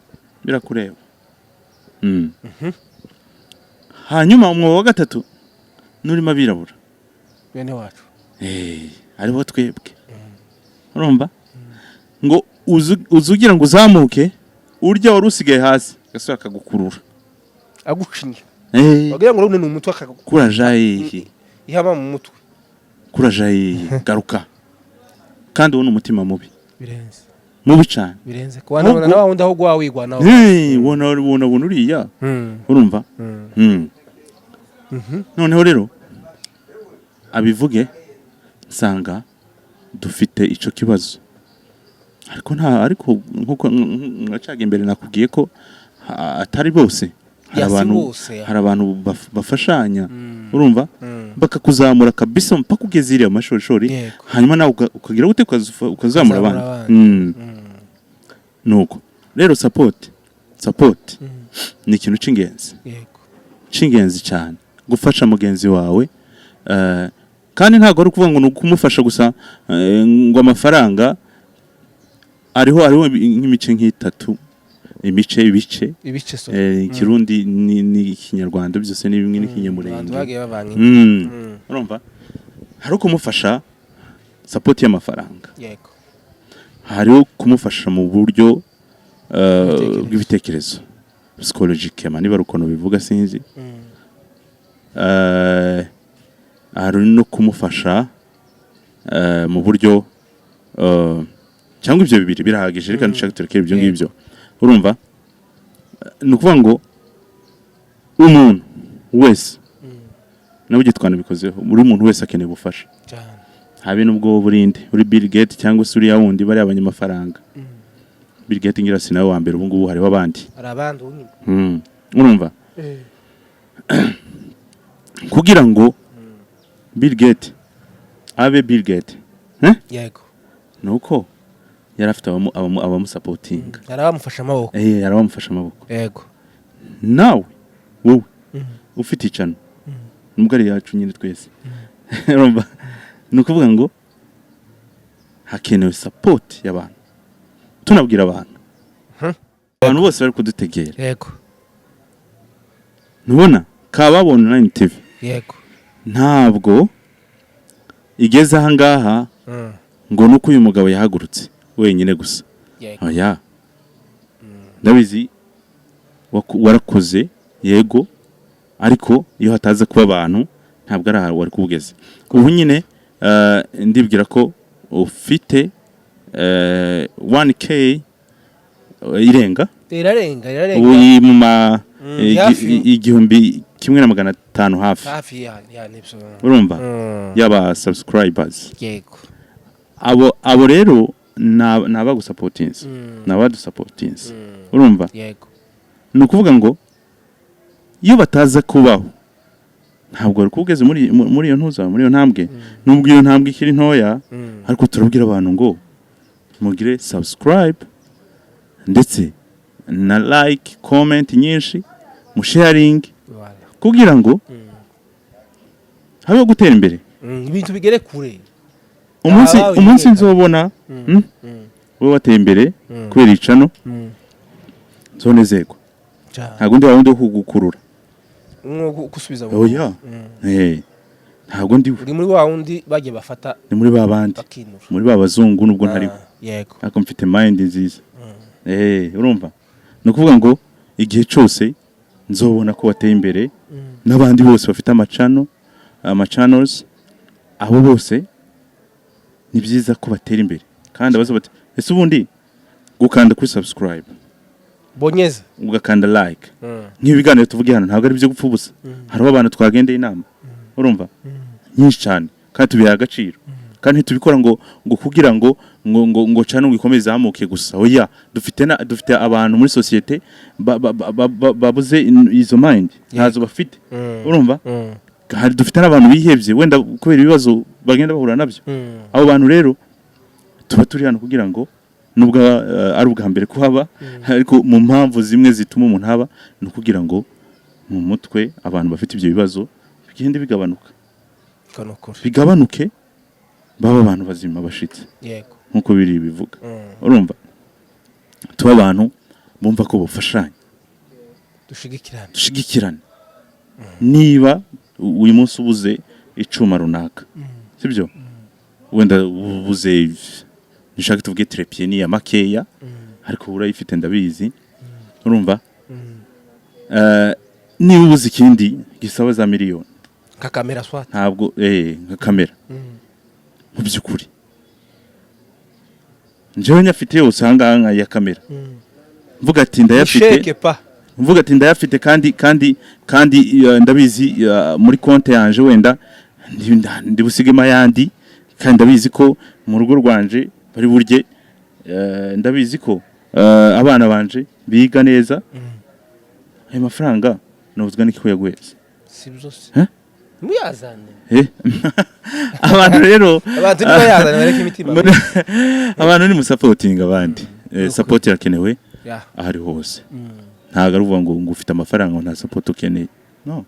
birakureba hanyuma umwobo wa gatatu nurimo abirabura bene wacu aribo twebwe urumva ngo uzugira ngo uzamuke urya wari usigaye hasi gasubira akagukurura agucinya bagira ngo rune n'umutwe kurajaye ihama mu mutwe kurajaye garuka kandi ubona umutima mubi birenze mubi cyane birenze kubana na wundi aho gwawigwa nawo wona uriya urumva noneho rero abivuge nsanga dufite ico kibazo ariko nkuko ngacaga imbere nakubwiye ko atari bose hari abantu bafashanya urumva bakakuzamura kabisa mpaka ugeze iriya mashorishori hanyuma nawe ukagira gute ukazamura abandi nuko rero support ni ikintu cy'ingenzi cyane gufasha mugenzi wawe kandi ntabwo ari ukuvuga ngo ni ukumufasha gusa ngo amafaranga ariho nk'imice nk'itatu ibice Kirundi ni Kinyarwanda byose ni bimwe n'ikinyamurenge urumva hari kumufasha support y'amafaranga hari kumufasha mu buryo bw'ibitekerezo psychologiquement niba rukono bivuga sinzi hari no kumufasha mu buryo cyangwa ibyo bibiri birahagije reka nshaka turekere ibyo ngibyo urumva nukuvuga ngo umuntu wese nawe gitwana bikozeho muri umuntu wese akeneye ubufasha habe nubwo burinde uri Bill Gates cyangwa se uri yawundi bari abanyamafaranga Bill Gates ngira sinawe wa mbere ubu ngubu hariho abandi urumva kugira ngo Bill Gates abe Bill Gates yego nuko yarafite abamusapotinga yarabamufasha amaboko yarabamufasha amaboko yego nawe wowe ufite icano n'umugari yacu nyine twese urumva nukuvuga ngo hakenewe support y'abantu tunabwira abantu bose bari kudutegera yego nubona kababona na TV yego ntabwo igeze aha ngaha ngo nuko uyu mugabo yahagurutse wenyine gusa oya ndabizi warakoze yego ariko iyo hataza kuba abantu ntabwo ari aho wari kubugeze ubu nyine ndibwira ko ufite 1k irarenga ubu mu ma igihumbi 1,500 hafi urumva yaba subscribers yego abo rero nabagusapotinze nabadusapotinze urumva yego nukuvuga ngo iyo bataza kubaho ntabwo ari kubugeze muri iyo ntuza muri iyo ntambwe nubwo iyo ntambwe ikiri ntoya ariko turabwira abantu ngo mugire subscribe ndetse na like comment nyinshi mu sharing kugira ngo habe gutera imbere ibintu bigere kure umunsi nzobona wowe wateye imbere kubera icano zonezerwa ntabwo ndi wawundi wo kugukurura gusubiza oya ntabwo ndi uri muri wawundi bagiye bafata ni muri babandi muri babazungu nubwo ntariho yego ariko mfite mind nziza urumva no kuvuga ngo igihe cyose nzobona ko wateye imbere n'abandi bose bafite ama-channels abo bose ni byiza ko batera imbere kandi abazo bati ese ubundi gukanda kuri subscribe bonyeza ugakanda like nk'ibiganiro tuvuge hano ntabwo ari byo gupfa ubusa hariho abantu twagendeye inama urumva nyinshi cyane kandi tubiha agaciro kandi tubikora ngo kugira ngo cyane ikomeze zamuke gusa oya dufite abantu muri societe babuze izo mind ntazo bafite urumva hari dufite n'abantu bihebye wenda kubera ibibazo bagenda bahura nabyo abo bantu rero tuba turi hano kugira ngo nubwo ari ubwa mbere kuhaba ariko mu mpamvu zimwe zituma umuntu haba no kugira ngo mu mutwe abantu bafite ibyo bibazo bigende bigabanuke baba abantu bazima bashitse yego nkuko biri bivuga urumva tuba abantu bumva ko bufashanya dushigikirane niba uyu munsi ubuze icuma runaka sibyo wenda ubuze nishaka tuvuge trepied ni ya makeya ariko urayifite ndabizi urumva niba ubuze ikindi gisaba za miliyoni nka kamera swat ntabwo nka kamera mu byukuri njyewe nyafite yose ahangaha ya kamera mvuga ati ndayafite kandi ndabizi muri konti yanje wenda ndibusigema yandi kandi ndabizi ko mu rugo rwanje bari burye ndabizi ko abana banje biga neza ayo mafaranga nubuzwa n'iki yagweze sibyo se Eh? muyazane abantu rero abantu nibo yazane bareke imitima abantu ni musapotinga abandi support irakenewe ya ahari hose ntago aruvuga ngo ufite amafaranga nta support ukeneye no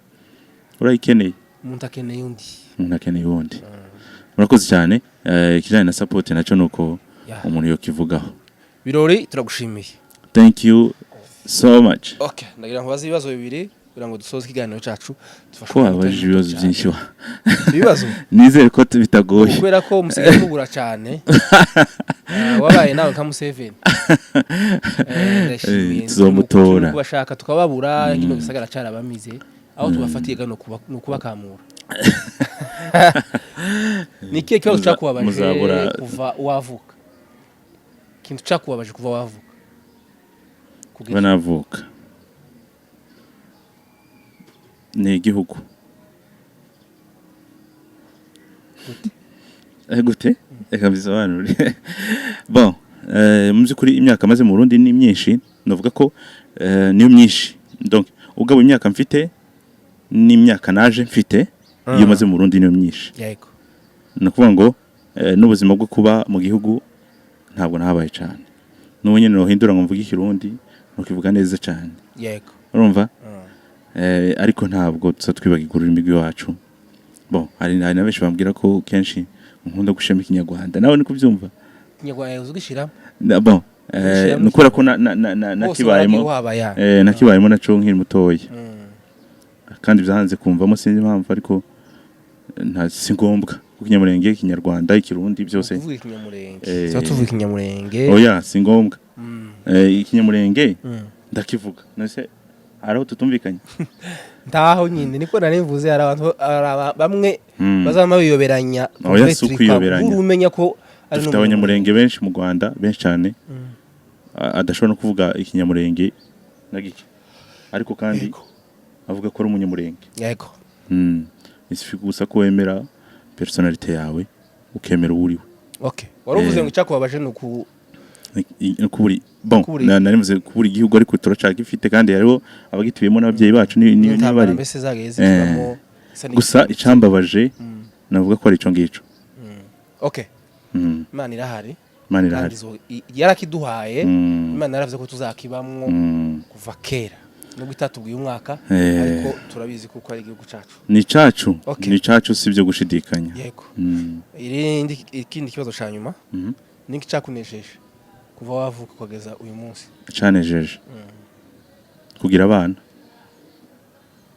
urayikeneye umuntu akeneye undi umuntu akeneye undi murakoze cyane ikijanye na support naco nuko umuntu yokivugaho birori turagushimiye thank you so much okay ndagira ngo bazi ibibazo bibiri kugira ngo dusoze ikiganiro cyacu ko abaje ibibazo byinshi ibibazo nizere ko bitagoye kubera ko musigaye mubura cyane wabaye nawe nka Museveni tuzomutora kubashaka tukababura kino gisagara cyarabamize aho tubafatiye gano kubakamura nikiye kibazo cyakubabaje kuva wavuka kintu cyakubabaje kuva wavuka kuva navuka ni igihugu gute reka bisobanure bon mu by'ukuri imyaka maze mu Burundi ni myinshi navuga ko niyo myinshi donc ugabo imyaka mfite n'imyaka naje mfite iyo maze mu Burundi niyo myinshi yego nakuvuga ngo n'ubuzima bwo kuba mu gihugu ntabwo nahabaye cyane n'ubu nyine nohindura ngo mvuge ikirundi nukivuga neza cyane yego urumva ariko ntabwo tuzatwibagirwa ururimi wacu bon hari na benshi bambwira ko kenshi nkunda gushema ikinyarwanda nawe niko byumva ikinyarwanda uzugishira bon nukora ko nakibayemo naco nkiri mutoya kandi byahanze kumvamo sinzi impamvu ariko nta singombwa ikinyamurenge ikinyarwanda ikirundi byose tuvuga ikinyamurenge tuvuga ikinyamurenge oya singombwa ikinyamurenge ndakivuga nose araho tutumvikanye ndaho nyine niko narivuze hari abantu bamwe bazama biyoberanya oya sukuyoberanya urumenya ko ari no abanyamurenge benshi mu Rwanda benshi cyane adashobora no kuvuga ikinyamurenge nagiki ariko kandi avuga ko ari umunyamurenge yego isifi gusa ko wemera personality yawe ukemera uriwe okay waruvuze ngo cyakubabaje nuku kuburi bon narimuze kuburi igihugu ariko turacaka ifite kandi hariho abagituyemo n'ababyeyi bacu ni bari gusa icambabaje navuga ko ari ico ngico okay Imana irahari kandi yarakiduhaye Imana yaravuze ko tuzakibamwo kuva kera nubwo itatubwiye umwaka ariko turabizi kuko ari igihugu cacu ni cacu sivyo gushidikanya yego ikindi kibazo ca nyuma niki cakunesheje kuva wavuka kugeza uyu munsi canejeje kugira abana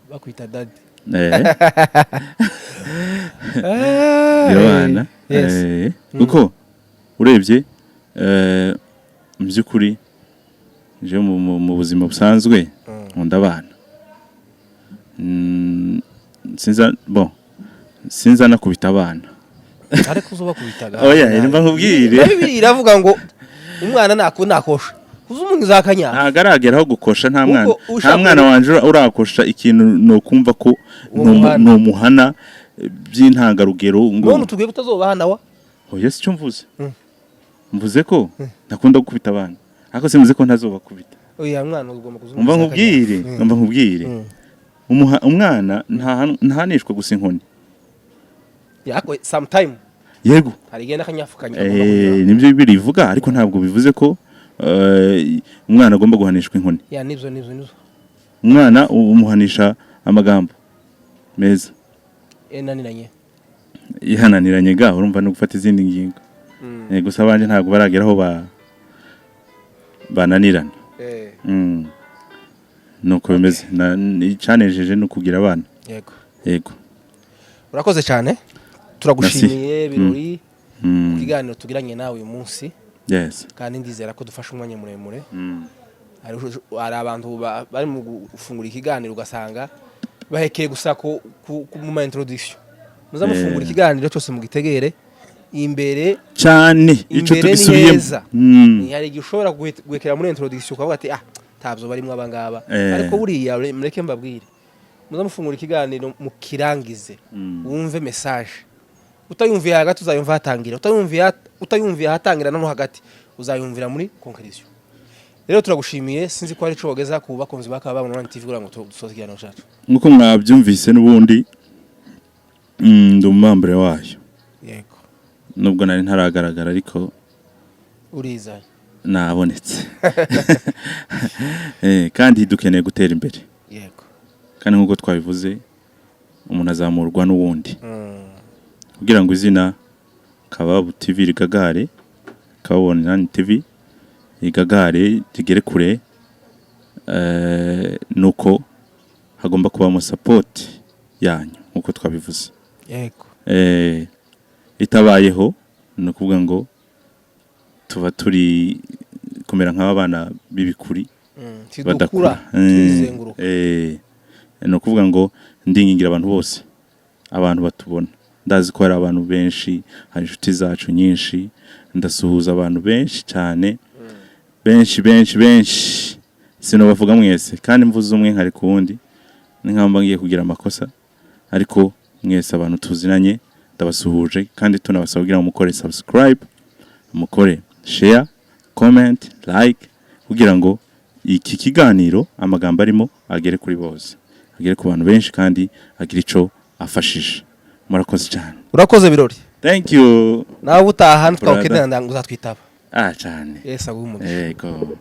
bakwita daddy abana uko urebye mu by'ukuri je mu buzima busanzwe nkunda abana sinza nakubita abana ariko uzuba kubitaga oya nimba nkubwire iravuga ngo umwana nakosha uzumuntu zakanya agarageraho gukosha nta mwana wanje urakosha ikintu no kumva ko no muhana by'intangarugero ngo none tugiye kutazobahana wa oya si cyo mvuze ko nakunda gukubita abana ariko simvuze ko ntazobakubita oya mwana ugomba kuzumva umva nkubwire umwana ntahanishwa gusa inkoni yako sometime yego hari genda kanyafukanya nibyo birivuga ariko ntabwo bivuze ko umwana agomba guhanishwa inkoni ya nivyo umwana umuhanisha amagambo meza enaniranye ihananiranye ga urumva no gufata izindi ngingo gusa abanje ntabwo barageraho bananirana nuko bimeze icanejeje no kugira abana yego urakoze cyane turagushimiye birori ku kiganiro tugiranye nawe uyu munsi yes kandi ndizera ko dufasha umwanya muremure hari abantu bari mu gufungura ikiganiro ugasanga bahekeye gusa ku mu introduction muzamufungura ikiganiro cyose mu gitegere imbere cyane ico tugisubiyemo hari gishobora guhekera muri introduction ukavuga ati tabyo barimo abangaba ariko buriya mureke mbabwire muzamufungura ikiganiro mukirangize wumve message utayumviye hagati uzayumva hatangira utayumviye hatangira no hagati uzayumvira muri conclusion rero turagushimiye sinzi ko ari cyo wageza ku bakunzi bakaba babona TV kugira ngo dusoze ikiganiro cyacu nkuko mwabyumvise n'ubundi ndi umwambure wayo yego nubwo nari ntaragaragara ariko uriza nabonetse kandi dukeneye gutera imbere yego kandi nkuko twabivuze umuntu azamurwa n'uwundi kugira ngo izina Kababu TV rigagare Kabone TV rigagare rigere kure nuko hagomba kubamo support yanyu nkuko twabivuze yego itabayeho no kuvuga ngo tuba turi kumera nk'abana bibikuri badakura tuzenguruka no kuvuga ngo ndingingira abantu bose abantu batubona ndazi ko hari abantu benshi hari inshuti zacu nyinshi ndasuhuza abantu benshi cyane benshi sino bavuga mwese kandi mvuze umwe nkari ku wundi nkamba ngiye kugira amakosa ariko mwese abantu tuzinanye ndabasuhuje kandi tunabasaba kugira ngo mukore subscribe mukore share comment like kugira ngo iki kiganiro amagambo arimo agere kuri bose agere ku bantu benshi kandi agira ico afashije murakoze cyane urakoze birori thank you nawe utaha twakendana ngo uzatwitaba cyane yes agumugisha yego